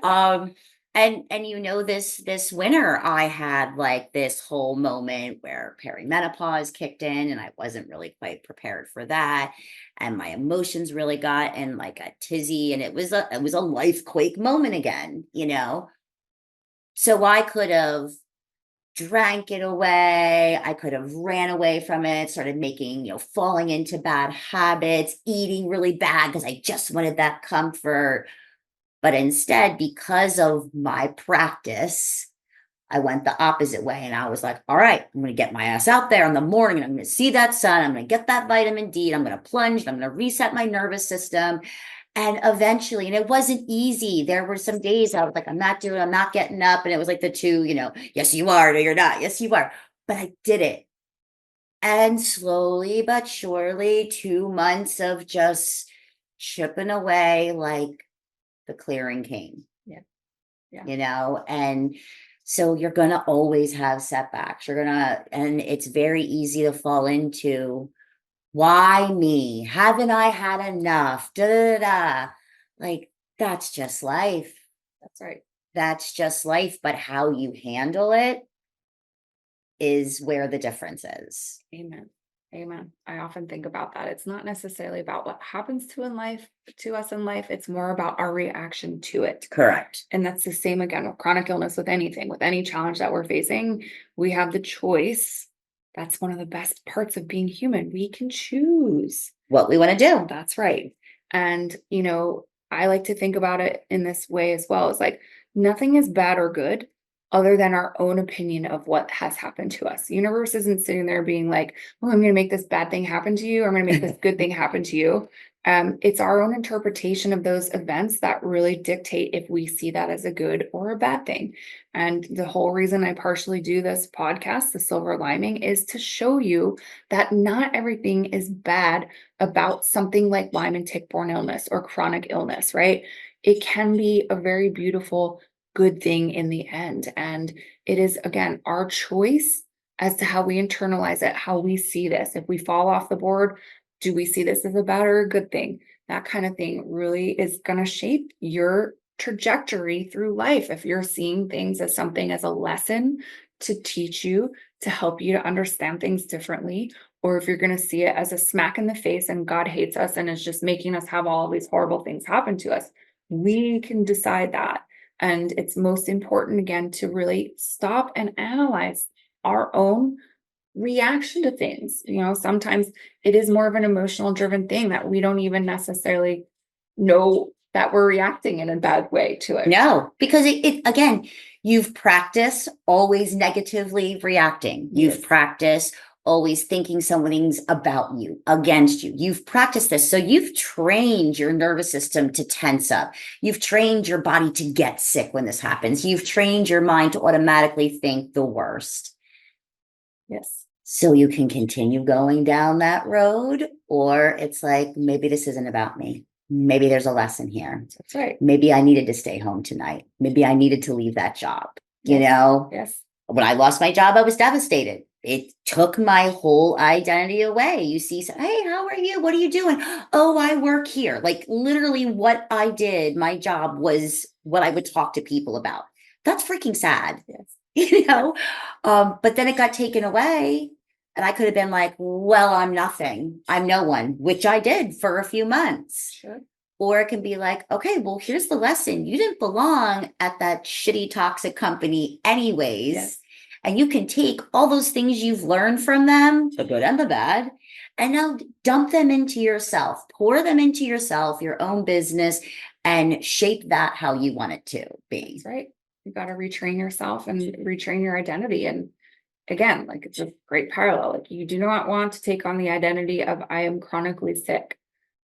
Speaker 2: Um, and this winter I had like this whole moment where perimenopause kicked in and I wasn't really quite prepared for that. And my emotions really got in like a tizzy, and it was a life quake moment again, So I could have drank it away. I could have ran away from it, started making, falling into bad habits, eating really bad because I just wanted that comfort. But instead, because of my practice, I went the opposite way. And I was like, all right, I'm going to get my ass out there in the morning and I'm going to see that sun. I'm going to get that vitamin D. I'm going to plunge. And I'm going to reset my nervous system. And eventually, and it wasn't easy. There were some days I was like, I'm not getting up. And it was like the two, yes, you are, no, you're not. Yes, you are. But I did it. And slowly but surely, 2 months of just chipping away, like the clearing came.
Speaker 1: Yeah. Yeah.
Speaker 2: And so you're going to always have setbacks. And it's very easy to fall into, why me? Haven't I had enough? Da, da, da, da. Like, that's just life.
Speaker 1: That's right.
Speaker 2: That's just life. But how you handle it is where the difference is.
Speaker 1: Amen. Amen. I often think about that. It's not necessarily about what happens to us in life. It's more about our reaction to it.
Speaker 2: Correct.
Speaker 1: And that's the same again with chronic illness, with anything, with any challenge that we're facing. We have the choice. That's one of the best parts of being human. We can choose
Speaker 2: what we want to do.
Speaker 1: That's right. And, I like to think about it in this way as well. It's like nothing is bad or good other than our own opinion of what has happened to us. The universe isn't sitting there being like, oh, I'm going to make this bad thing happen to you, or I'm going to make this good thing happen to you. It's our own interpretation of those events that really dictate if we see that as a good or a bad thing. And the whole reason I partially do this podcast, The Silver Lyming, is to show you that not everything is bad about something like Lyme and tick-borne illness or chronic illness, right? It can be a very beautiful, good thing in the end. And it is, again, our choice as to how we internalize it, how we see this. If we fall off the board, do we see this as a bad or a good thing? That kind of thing really is going to shape your trajectory through life. If you're seeing things as something as a lesson to teach you, to help you to understand things differently, or if you're going to see it as a smack in the face and God hates us and is just making us have all these horrible things happen to us, we can decide that. And it's most important, again, to really stop and analyze our own reaction to things. Sometimes it is more of an emotional driven thing that we don't even necessarily know that we're reacting in a bad way to it.
Speaker 2: No, because it again, you've practiced always negatively reacting.
Speaker 1: Yes.
Speaker 2: You've practiced always thinking something's about you, against you. You've practiced this. So you've trained your nervous system to tense up. You've trained your body to get sick when this happens. You've trained your mind to automatically think the worst.
Speaker 1: Yes.
Speaker 2: So you can continue going down that road, or it's like, maybe this isn't about me. Maybe there's a lesson here.
Speaker 1: That's right.
Speaker 2: Maybe I needed to stay home tonight. Maybe I needed to leave that job.
Speaker 1: Yes.
Speaker 2: When I lost my job, I was devastated. It took my whole identity away. You see, hey, how are you? What are you doing? Oh, I work here. Like literally what I did, my job was what I would talk to people about. That's freaking sad.
Speaker 1: Yes.
Speaker 2: But then it got taken away. And I could have been like, well, I'm nothing. I'm no one, which I did for a few months.
Speaker 1: Sure.
Speaker 2: Or it can be like, okay, well, here's the lesson. You didn't belong at that shitty, toxic company anyways.
Speaker 1: Yes.
Speaker 2: And you can take all those things you've learned from them, the good and the bad, and now dump them into yourself, pour them into yourself, your own business, and shape that how you want it to be.
Speaker 1: That's right. You got to retrain yourself and retrain your identity. And again, like it's a great parallel. Like you do not want to take on the identity of I am chronically sick.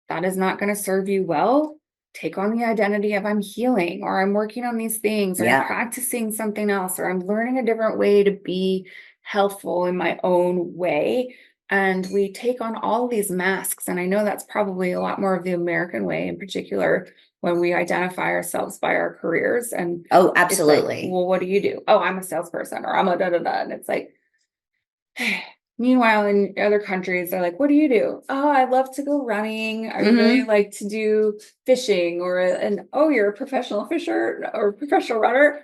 Speaker 1: That is not going to serve you well. Take on the identity of I'm healing, or I'm working on these things, or I'm practicing something else, or I'm learning a different way to be healthful in my own way. And we take on all these masks. And I know that's probably a lot more of the American way in particular, when we identify ourselves by our careers. And
Speaker 2: oh, absolutely.
Speaker 1: Like, well, what do you do? Oh, I'm a salesperson, or I'm a da da da. And it's like, meanwhile, in other countries, they're like, what do you do? Oh, I love to go running. I really like to do fishing, and oh, you're a professional fisher or professional runner.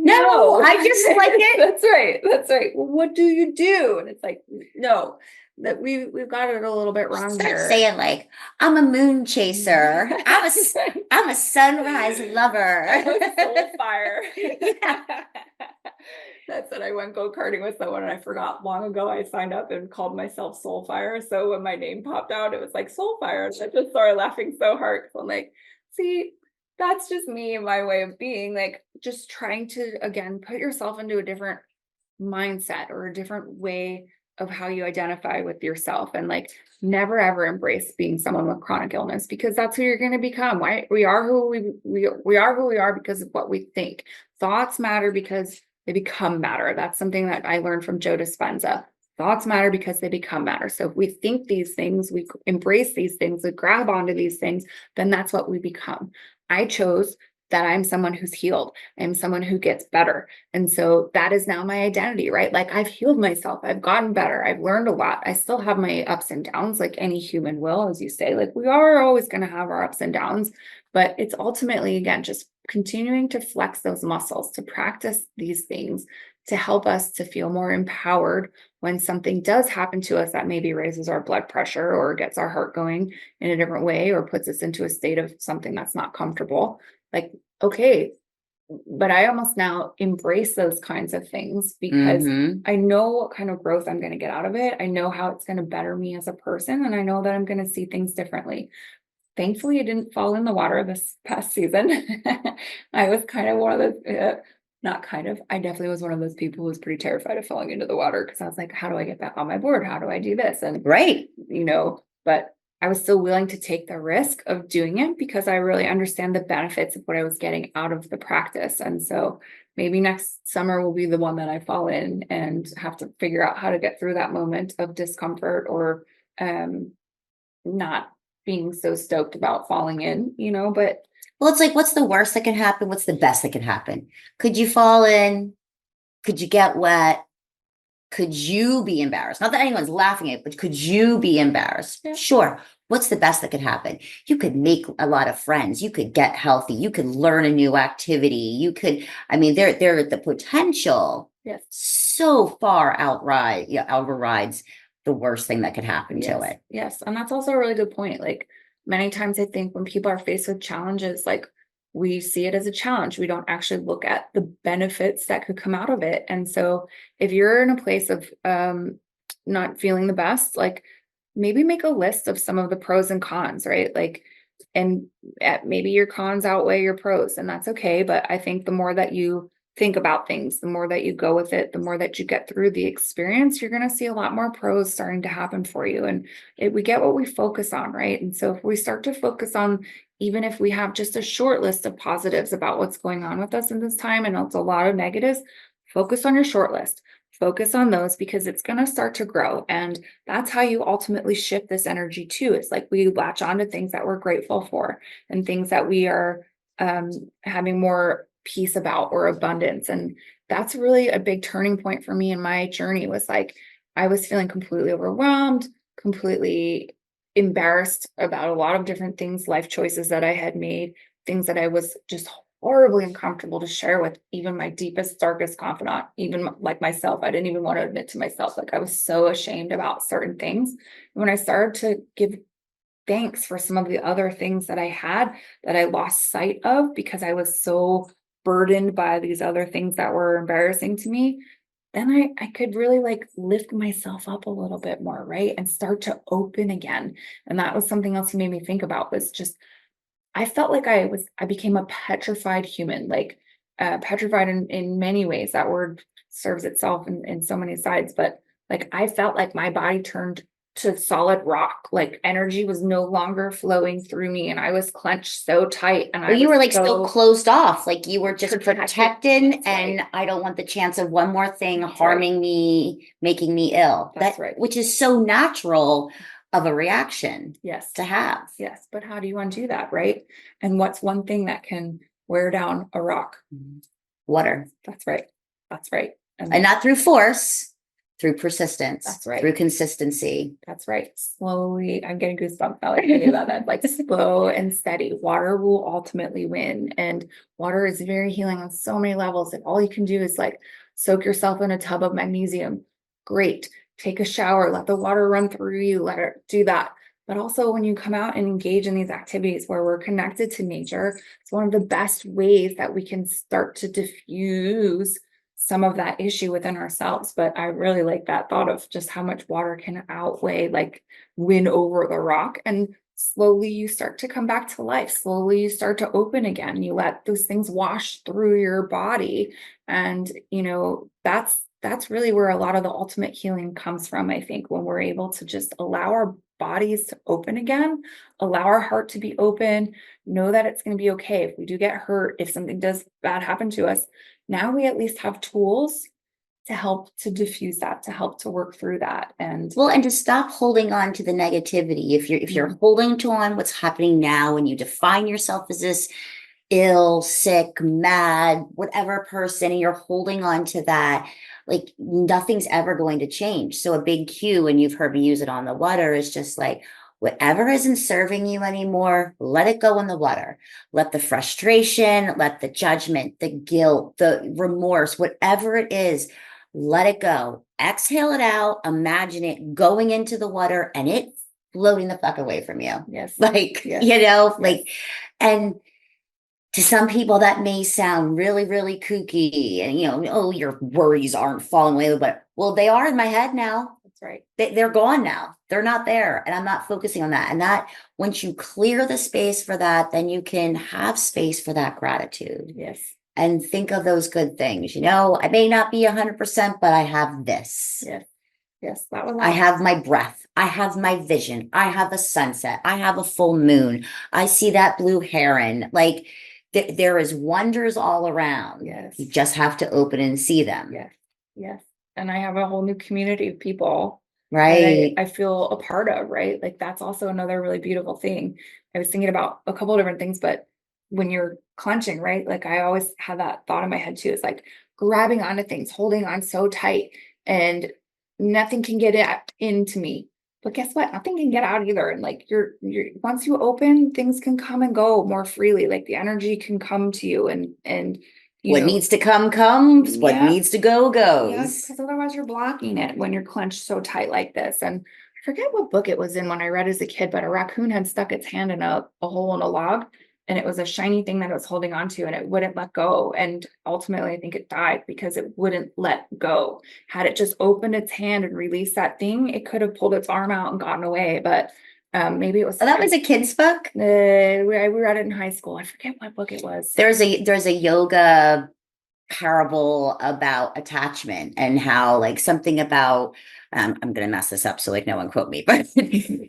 Speaker 2: No, I just like it.
Speaker 1: That's right. That's right. Well, what do you do? And it's like, no, that we've got it a little bit wrong
Speaker 2: Start
Speaker 1: here.
Speaker 2: saying like, I'm a moon chaser. I'm a sunrise lover.
Speaker 1: I'm a soul fire.
Speaker 2: Yeah.
Speaker 1: That's what I went go-karting with someone and I forgot long ago I signed up and called myself Soul Fire. So when my name popped out, it was like Soul Fire. And I just started laughing so hard. So I'm like, see, that's just me and my way of being, like just trying to again put yourself into a different mindset or a different way of how you identify with yourself, and like never ever embrace being someone with chronic illness, because that's who you're going to become. Right? We are who we are who we are because of what we think. Thoughts matter because they become matter. That's something that I learned from Joe Dispenza. Thoughts matter because they become matter. So if we think these things, we embrace these things, we grab onto these things, then that's what we become. I chose that I'm someone who's healed. I'm someone who gets better. And so that is now my identity, right? Like I've healed myself. I've gotten better. I've learned a lot. I still have my ups and downs, like any human will, as you say, like we are always going to have our ups and downs, but it's ultimately, again, just continuing to flex those muscles, to practice these things, to help us to feel more empowered when something does happen to us that maybe raises our blood pressure or gets our heart going in a different way or puts us into a state of something that's not comfortable. Like, okay, but I almost now embrace those kinds of things because I know what kind of growth I'm going to get out of it. I know how it's going to better me as a person, and I know that I'm going to see things differently. Thankfully, I didn't fall in the water this past season. I was kind of one of those, not kind of, I definitely was one of those people who was pretty terrified of falling into the water because I was like, how do I get back on my board? How do I do this? And,
Speaker 2: Right.
Speaker 1: But I was still willing to take the risk of doing it because I really understand the benefits of what I was getting out of the practice. And so maybe next summer will be the one that I fall in and have to figure out how to get through that moment of discomfort or not being so stoked about falling in, but
Speaker 2: Well, it's like, what's the worst that can happen? What's the best that can happen? Could you fall in? Could you get wet? Could you be embarrassed? Not that anyone's laughing at it, but could you be embarrassed?
Speaker 1: Yeah.
Speaker 2: Sure. What's the best that could happen? You could make a lot of friends. You could get healthy. You could learn a new activity. You could, there the potential
Speaker 1: yes,
Speaker 2: so far overrides the worst thing that could happen to it.
Speaker 1: yes. And that's also a really good point. Like many times I think when people are faced with challenges, like we see it as a challenge. We don't actually look at the benefits that could come out of it. And so if you're in a place of not feeling the best, like maybe make a list of some of the pros and cons, right? Like, and maybe your cons outweigh your pros, and that's okay. But I think the more that you think about things, the more that you go with it, the more that you get through the experience, you're going to see a lot more pros starting to happen for you. And we get what we focus on, right? And so if we start to focus on, even if we have just a short list of positives about what's going on with us in this time, and it's a lot of negatives, focus on your short list. Focus on those because it's going to start to grow. And that's how you ultimately shift this energy too. It's like we latch on to things that we're grateful for and things that we are having more peace about or abundance. And that's really a big turning point for me in my journey. Was like I was feeling completely overwhelmed, completely embarrassed about a lot of different things, life choices that I had made, things that I was just horribly uncomfortable to share with even my deepest, darkest confidant, even like myself. I didn't even want to admit to myself, like I was so ashamed about certain things. And when I started to give thanks for some of the other things that I had that I lost sight of because I was so burdened by these other things that were embarrassing to me, then I could really like lift myself up a little bit more, right? And start to open again. And that was something else he made me think about, was just I felt like I became a petrified human, like petrified in many ways. That word serves itself in so many sides, but like I felt like my body turned to solid rock, like energy was no longer flowing through me, and I was clenched so tight. And
Speaker 2: Well, you were like so closed off, like you were just protected, and I don't want the chance of one more thing harming me, making me ill.
Speaker 1: That's right.
Speaker 2: Which is so natural of a reaction to have.
Speaker 1: Yes. But how do you undo that, right? And what's one thing that can wear down a rock?
Speaker 2: Water.
Speaker 1: That's right. That's right.
Speaker 2: And not through force, through persistence,
Speaker 1: That's right.
Speaker 2: through consistency.
Speaker 1: That's right. Slowly, I'm getting goosebumps now, like thinking about that. Like slow and steady. Water will ultimately win. And water is very healing on so many levels. If all you can do is like soak yourself in a tub of magnesium, great. Take a shower, let the water run through you, let it do that. But also when you come out and engage in these activities where we're connected to nature, it's one of the best ways that we can start to diffuse some of that issue within ourselves. But I really like that thought of just how much water can outweigh, like win over the rock. And slowly you start to come back to life. Slowly you start to open again. You let those things wash through your body. And, that's really where a lot of the ultimate healing comes from, I think, when we're able to just allow our bodies to open again, allow our heart to be open, know that it's going to be okay. If we do get hurt, if something does bad happen to us, now we at least have tools to help to diffuse that, to help to work through that. And
Speaker 2: Well, and to stop holding on to the negativity. If you're holding to on what's happening now and you define yourself as this ill, sick, mad, whatever person, and you're holding on to that, like nothing's ever going to change. So a big cue, and you've heard me use it on the water, is just like whatever isn't serving you anymore, let it go in the water. Let the frustration, let the judgment, the guilt, the remorse, whatever it is, let it go. Exhale it out. Imagine it going into the water and it floating the fuck away from you.
Speaker 1: yes,
Speaker 2: Like,
Speaker 1: yes,
Speaker 2: like, and to some people that may sound really, really kooky and, oh, your worries aren't falling away, but well, they are in my head now.
Speaker 1: that's right.
Speaker 2: They're gone now. They're not there. And I'm not focusing on that. And that once you clear the space for that, then you can have space for that gratitude.
Speaker 1: Yes.
Speaker 2: And think of those good things. I may not be 100%, but I have this.
Speaker 1: Yes. Yes. That was
Speaker 2: I have my breath. I have my vision. I have a sunset. I have a full moon. I see that blue heron. Like there is wonders all around.
Speaker 1: Yes.
Speaker 2: You just have to open and see them.
Speaker 1: Yes. Yes. And I have a whole new community of people
Speaker 2: Right.
Speaker 1: I feel a part of, right? Like that's also another really beautiful thing. I was thinking about a couple of different things, but when you're clenching, right? Like I always had that thought in my head too. It's like grabbing onto things, holding on so tight, and nothing can get into me. But guess what? Nothing can get out either. And like you're once you open, things can come and go more freely. Like the energy can come to you and
Speaker 2: what needs to come comes. What
Speaker 1: Yeah.
Speaker 2: needs to go goes.
Speaker 1: Yeah, because otherwise you're blocking it when you're clenched so tight like this. And I forget what book it was in when I read as a kid, but a raccoon had stuck its hand in a hole in a log, and it was a shiny thing that it was holding on to, and it wouldn't let go. And ultimately, I think it died because it wouldn't let go. Had it just opened its hand and released that thing, it could have pulled its arm out and gotten away. But maybe it was.
Speaker 2: Oh, that was a kid's book.
Speaker 1: We read it in high school. I forget what book it was.
Speaker 2: There's a yoga parable about attachment and how like something about I'm gonna mess this up so like no one quote me, but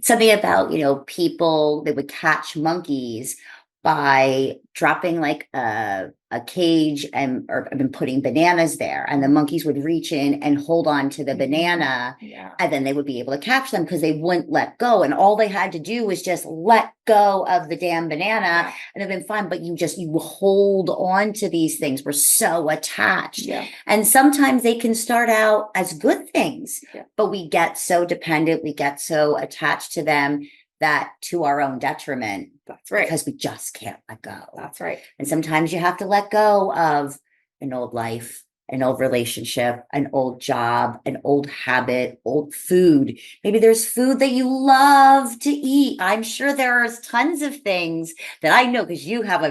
Speaker 2: something about people they would catch monkeys by dropping like a cage or putting bananas there, and the monkeys would reach in and hold on to the banana, and then they would be able to catch them because they wouldn't let go, and all they had to do was just let go of the damn banana and it'd been fine. But you hold on to these things. We're so attached, and sometimes they can start out as good things, but we get so dependent, we get so attached to them that to our own detriment.
Speaker 1: That's right.
Speaker 2: Because we just can't let go.
Speaker 1: That's right.
Speaker 2: And sometimes you have to let go of an old life, an old relationship, an old job, an old habit, old food. Maybe there's food that you love to eat. I'm sure there are tons of things that I know because you have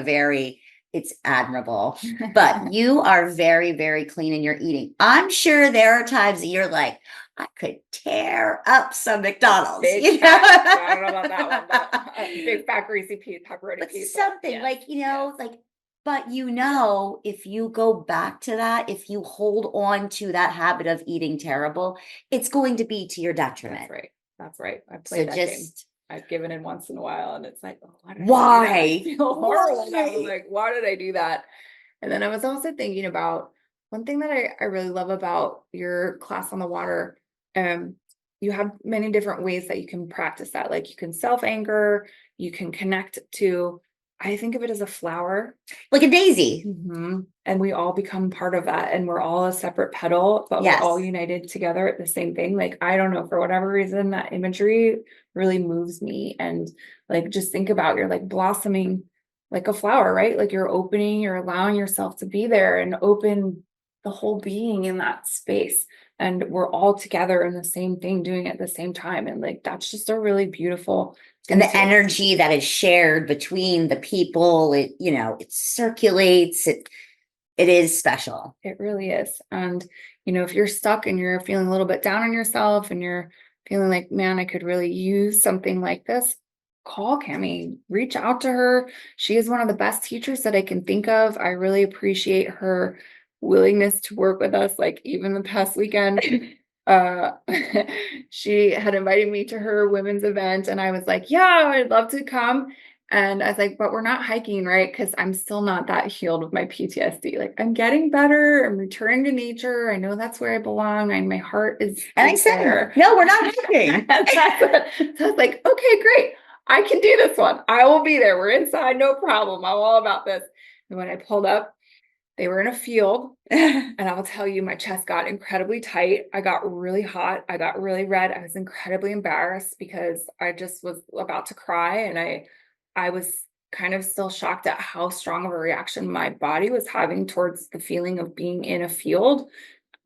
Speaker 2: it's admirable, but you are very, very clean in your eating. I'm sure there are times that you're like, I could tear up some McDonald's.
Speaker 1: Big fat, I don't know about that one, but big fat greasy pepperoni
Speaker 2: but
Speaker 1: pizza.
Speaker 2: something like but if you go back to that, if you hold on to that habit of eating terrible, it's going to be to your detriment.
Speaker 1: That's right. That's right. I played that game. I've given in once in a while, and it's like, oh,
Speaker 2: why?
Speaker 1: I feel horrible. I was like, why did I do that? And then I was also thinking about one thing that I really love about your class on the water. You have many different ways that you can practice that. Like you can self-anchor, you can connect to I think of it as a flower.
Speaker 2: Like a daisy.
Speaker 1: And we all become part of that. And we're all a separate petal, but we're all
Speaker 2: Yes.
Speaker 1: united together at the same thing. Like, I don't know, for whatever reason, that imagery really moves me. And like, just think about you're like blossoming like a flower, right? Like you're opening, you're allowing yourself to be there and open the whole being in that space. And we're all together in the same thing, doing it at the same time. And like, that's just a really beautiful
Speaker 2: And
Speaker 1: thing
Speaker 2: the energy that is shared between the people, it circulates. It is special.
Speaker 1: It really is. And, if you're stuck and you're feeling a little bit down on yourself and you're feeling like, man, I could really use something like this, call Cami, reach out to her. She is one of the best teachers that I can think of. I really appreciate her willingness to work with us. Like even the past weekend, uh, she had invited me to her women's event and I was like, yeah, I'd love to come. And I was like, but we're not hiking, right? Because I'm still not that healed with my PTSD. Like I'm getting better. I'm returning to nature. I know that's where I belong. And my heart is
Speaker 2: And I said,
Speaker 1: there.
Speaker 2: no, we're not hiking.
Speaker 1: So I was like, okay, great. I can do this one. I will be there. We're inside, no problem. I'm all about this. And when I pulled up, they were in a field. And I'll tell you, my chest got incredibly tight. I got really hot. I got really red. I was incredibly embarrassed because I just was about to cry. And I was kind of still shocked at how strong of a reaction my body was having towards the feeling of being in a field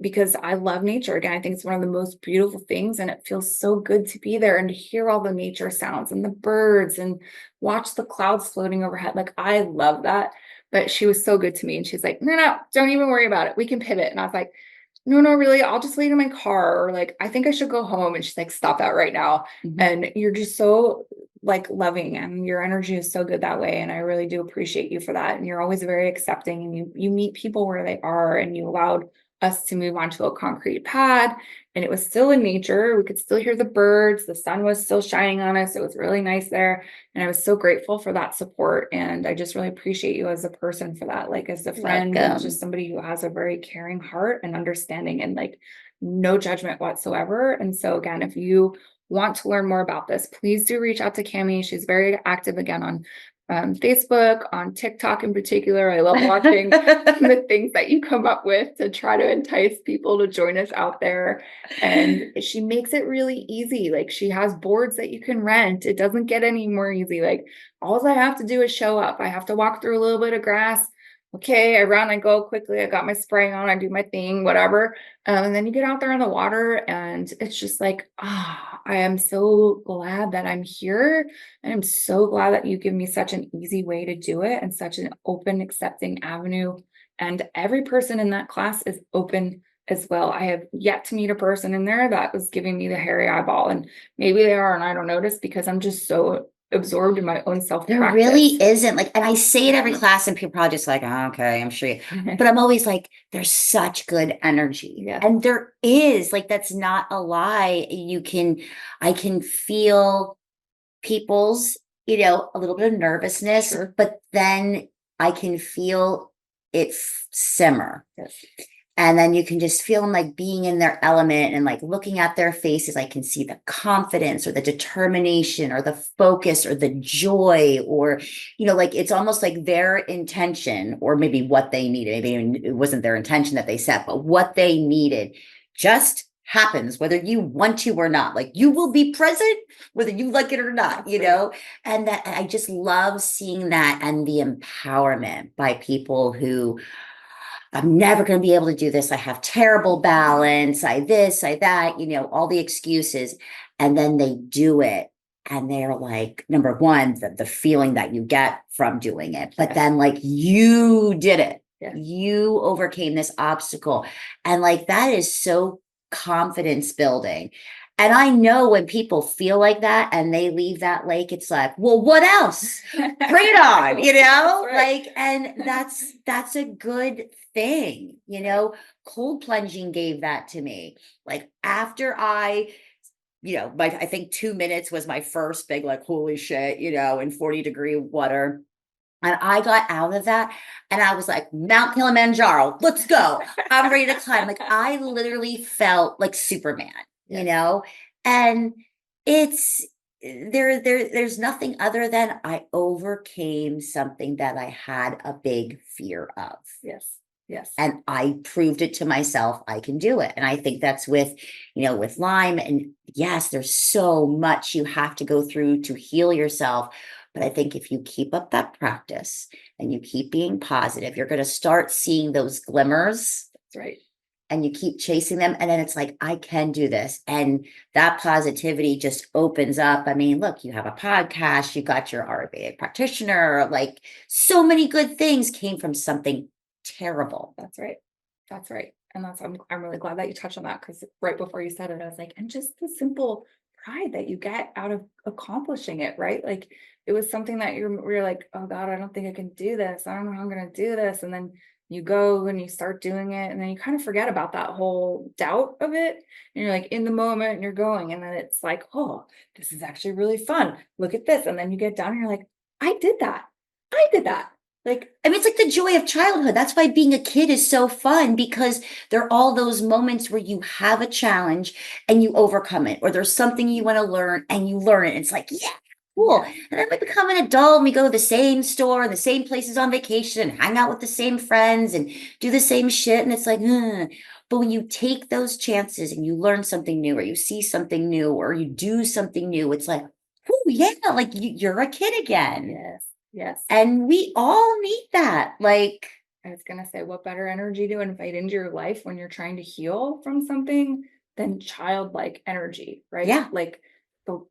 Speaker 1: because I love nature. Again, I think it's one of the most beautiful things, and it feels so good to be there and to hear all the nature sounds and the birds and watch the clouds floating overhead. Like, I love that. But she was so good to me. And she's like, no, no, don't even worry about it. We can pivot. And I was like, no, no, really, I'll just wait in my car. Or like, I think I should go home. And she's like, stop that right now. And you're just so like loving and your energy is so good that way. And I really do appreciate you for that. And you're always very accepting and you meet people where they are and you allowed us to move onto a concrete pad and it was still in nature. We could still hear the birds. The sun was still shining on us. It was really nice there. And I was so grateful for that support. And I just really appreciate you as a person for that. Like as a friend and just somebody who has a very caring heart and understanding and like no judgment whatsoever. And so again, if you want to learn more about this, please do reach out to Cami. She's very active again on Facebook, on TikTok in particular. I love watching the things that you come up with to try to entice people to join us out there. And she makes it really easy. Like she has boards that you can rent. It doesn't get any more easy. Like all I have to do is show up. I have to walk through a little bit of grass. Okay, I run, I go quickly. I got my spray on, I do my thing, whatever. And then you get out there on the water and it's just like, I am so glad that I'm here. And I'm so glad that you give me such an easy way to do it and such an open, accepting avenue. And every person in that class is open as well. I have yet to meet a person in there that was giving me the hairy eyeball. And maybe they are, and I don't notice because I'm just so absorbed in my own self-practice.
Speaker 2: There really isn't like, and I say it every class and people are just like, oh, okay, I'm sure. But I'm always like, there's such good energy.
Speaker 1: Yes.
Speaker 2: And there is like, that's not a lie. I can feel people's, a little bit of nervousness,
Speaker 1: Sure.
Speaker 2: but then I can feel it simmer.
Speaker 1: Yes.
Speaker 2: And then you can just feel them like being in their element and like looking at their faces. I can see the confidence or the determination or the focus or the joy or, like it's almost like their intention or maybe what they needed. Maybe it wasn't their intention that they set, but what they needed just happens whether you want to or not. Like you will be present whether you like it or not, and that I just love seeing that and the empowerment by people who I'm never going to be able to do this. I have terrible balance. I this, I that, all the excuses. And then they do it. And they're like, number one, the feeling that you get from doing it. But then like you did it.
Speaker 1: Yeah.
Speaker 2: You overcame this obstacle. And like that is so confidence building. And I know when people feel like that and they leave that lake, it's like, well, what else? Bring it on,
Speaker 1: Right.
Speaker 2: like, and that's a good thing, cold plunging gave that to me. Like after I think 2 minutes was my first big, like, holy shit, in 40-degree water. And I got out of that and I was like, Mount Kilimanjaro, let's go. I'm ready to climb. Like I literally felt like Superman, and it's there's nothing other than I overcame something that I had a big fear of.
Speaker 1: Yes. Yes.
Speaker 2: And I proved it to myself, I can do it. And I think that's with, with Lyme. And yes, there's so much you have to go through to heal yourself. But I think if you keep up that practice and you keep being positive, you're going to start seeing those glimmers.
Speaker 1: That's right.
Speaker 2: And you keep chasing them. And then it's like, I can do this. And that positivity just opens up. I mean, look, you have a podcast, you got your RBA practitioner, like so many good things came from something terrible.
Speaker 1: That's right. That's right. And I'm really glad that you touched on that, because right before you said it, I was like, and just the simple pride that you get out of accomplishing it, right? Like it was something that you're like, oh God, I don't think I can do this. I don't know how I'm gonna do this. And then you go and you start doing it, and then you kind of forget about that whole doubt of it. And you're like in the moment and you're going, and then it's like, oh, this is actually really fun. Look at this. And then you get done and you're like, I did that. I did that. Like,
Speaker 2: I mean, it's like the joy of childhood. That's why being a kid is so fun, because there are all those moments where you have a challenge and you overcome it, or there's something you want to learn and you learn it. It's like, yeah, cool.
Speaker 1: yeah,
Speaker 2: And then we become an adult and we go to the same store and the same places on vacation and hang out with the same friends and do the same shit. And it's like, but when you take those chances and you learn something new, or you see something new, or you do something new, it's like, oh yeah, like you're a kid again.
Speaker 1: yes, yes.
Speaker 2: And we all need that. Like,
Speaker 1: I was gonna say, what better energy to invite into your life when you're trying to heal from something than childlike energy, right?
Speaker 2: yeah,
Speaker 1: Like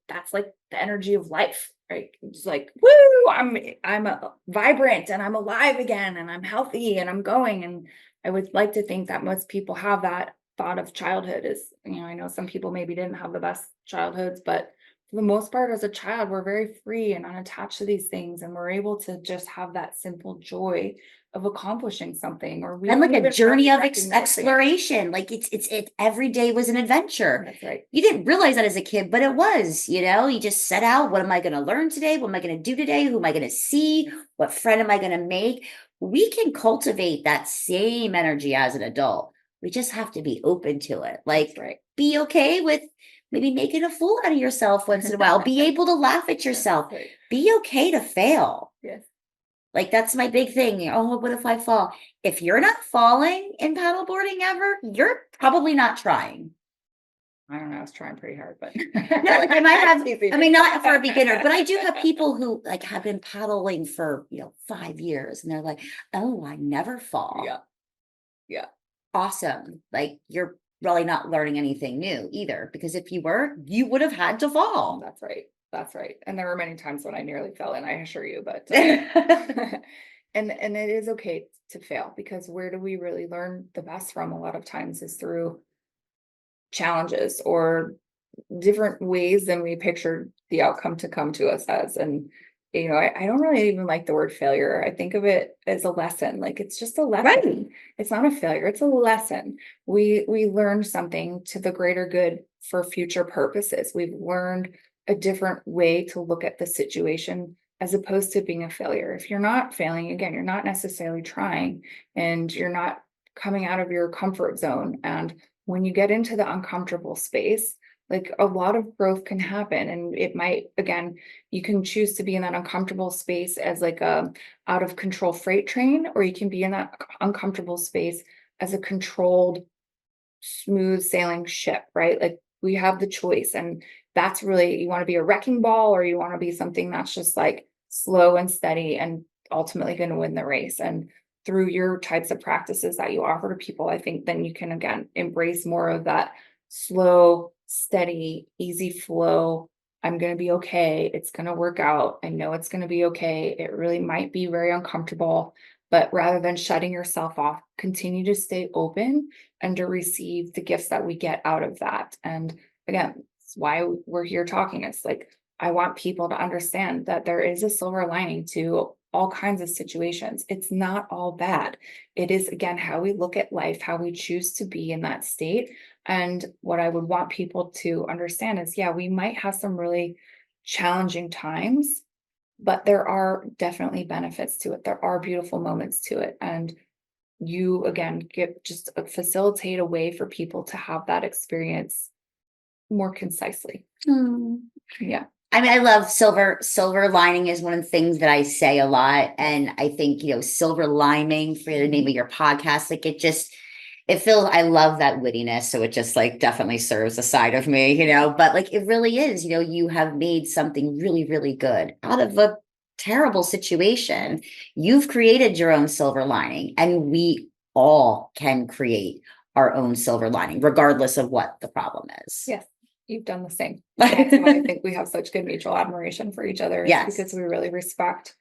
Speaker 1: that's like the energy of life, right? It's like, woo, I'm vibrant and I'm alive again and I'm healthy and I'm going. And I would like to think that most people have that thought of childhood. Is, I know some people maybe didn't have the best childhoods, but for the most part, as a child, we're very free and unattached to these things, and we're able to just have that simple joy of accomplishing something, or we
Speaker 2: and
Speaker 1: don't
Speaker 2: like a
Speaker 1: even
Speaker 2: journey
Speaker 1: really
Speaker 2: of
Speaker 1: recognize it.
Speaker 2: exploration. Like it every day was an adventure.
Speaker 1: That's right.
Speaker 2: You didn't realize that as a kid, but it was, you just set out, what am I going to learn today? What am I going to do today? Who am I going to see? What friend am I going to make? We can cultivate that same energy as an adult. We just have to be open to it. Like,
Speaker 1: That's right.
Speaker 2: be okay with maybe making a fool out of yourself once in a while. Be able to laugh at yourself.
Speaker 1: Right.
Speaker 2: Be okay to fail.
Speaker 1: Yes.
Speaker 2: Like, that's my big thing. Oh, what if I fall? If you're not falling in paddleboarding ever, you're probably not trying.
Speaker 1: I don't know. I was trying pretty hard, but
Speaker 2: No, like I might have, I mean, not for a beginner, but I do have people who like have been paddling for, 5 years, and they're like, oh, I never fall.
Speaker 1: Yeah. Yeah.
Speaker 2: Awesome. Like, you're really not learning anything new either, because if you were, you would have had to fall.
Speaker 1: That's right. That's right. And there were many times when I nearly fell in, I assure you, but and it is okay to fail, because where do we really learn the best from a lot of times is through challenges or different ways than we pictured the outcome to come to us as. And I don't really even like the word failure. I think of it as a lesson. Like it's just a lesson.
Speaker 2: Right.
Speaker 1: It's not a failure, it's a lesson. We learned something to the greater good for future purposes. We've learned a different way to look at the situation, as opposed to being a failure. If you're not failing, again, you're not necessarily trying, and you're not coming out of your comfort zone. And when you get into the uncomfortable space, like a lot of growth can happen. And it might, again, you can choose to be in that uncomfortable space as like a out of control freight train, or you can be in that uncomfortable space as a controlled, smooth sailing ship, right? Like we have the choice. And that's really, you want to be a wrecking ball, or you want to be something that's just like slow and steady and ultimately going to win the race. And through your types of practices that you offer to people, I think then you can again embrace more of that slow, steady, easy flow. I'm going to be okay. It's going to work out. I know it's going to be okay. It really might be very uncomfortable, but rather than shutting yourself off, continue to stay open and to receive the gifts that we get out of that. And again, it's why we're here talking. It's like, I want people to understand that there is a silver lining to all kinds of situations. It's not all bad. It is, again, how we look at life, how we choose to be in that state. And what I would want people to understand is, yeah, we might have some really challenging times, but there are definitely benefits to it. There are beautiful moments to it. And you, again, facilitate a way for people to have that experience more concisely.
Speaker 2: Hmm.
Speaker 1: Yeah.
Speaker 2: I mean, I love silver lining is one of the things that I say a lot. And I think, silver liming for the name of your podcast, like I love that wittiness. So it just like definitely serves a side of me, but like it really is, you have made something really, really good out of a terrible situation. You've created your own silver lining, and we all can create our own silver lining, regardless of what the problem is.
Speaker 1: Yes, you've done the same. That's why I think we have such good mutual admiration for each other.
Speaker 2: Yes.
Speaker 1: Because we really respect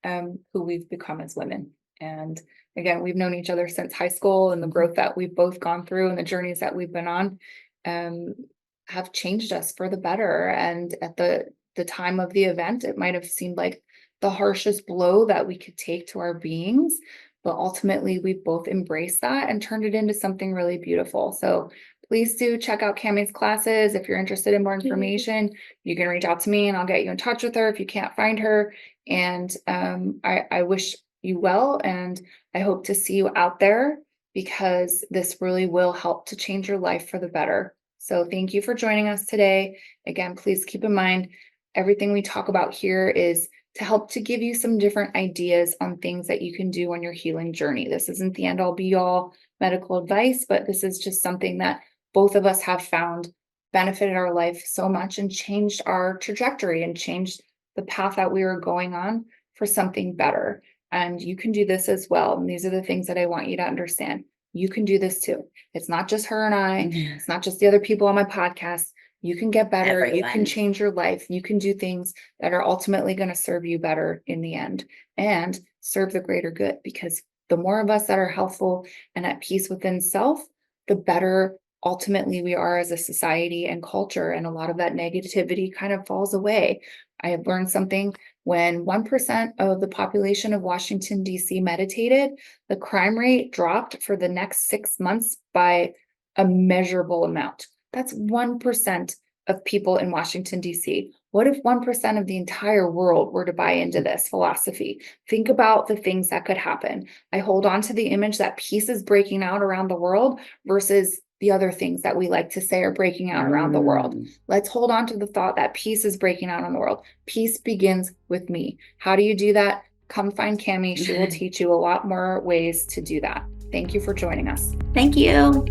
Speaker 1: who we've become as women. And again, we've known each other since high school, and the growth that we've both gone through and the journeys that we've been on have changed us for the better. And at the time of the event, it might have seemed like the harshest blow that we could take to our beings. But ultimately, we've both embraced that and turned it into something really beautiful. So please do check out Cammie's classes. If you're interested in more information, you can reach out to me and I'll get you in touch with her if you can't find her. And I wish you well, and I hope to see you out there, because this really will help to change your life for the better. So thank you for joining us today. Again, please keep in mind, everything we talk about here is to help to give you some different ideas on things that you can do on your healing journey. This isn't the end all be all medical advice, but this is just something that both of us have found benefited our life so much and changed our trajectory and changed the path that we were going on for something better. And you can do this as well. And these are the things that I want you to understand. You can do this too. It's not just her and I. It's not just the other people on my podcast. You can get better. You can change your life. You can do things that are ultimately going to serve you better in the end and serve the greater good, because the more of us that are healthful and at peace within self, the better ultimately we are as a society and culture. And a lot of that negativity kind of falls away. I have learned something: when 1% of the population of Washington, D.C. meditated, the crime rate dropped for the next 6 months by a measurable amount. That's 1% of people in Washington, D.C. What if 1% of the entire world were to buy into this philosophy? Think about the things that could happen. I hold on to the image that peace is breaking out around the world versus the other things that we like to say are breaking out around the world. Let's hold on to the thought that peace is breaking out in the world. Peace begins with me. How do you do that? Come find Cammie. She will teach you a lot more ways to do that. Thank you for joining us.
Speaker 2: Thank you.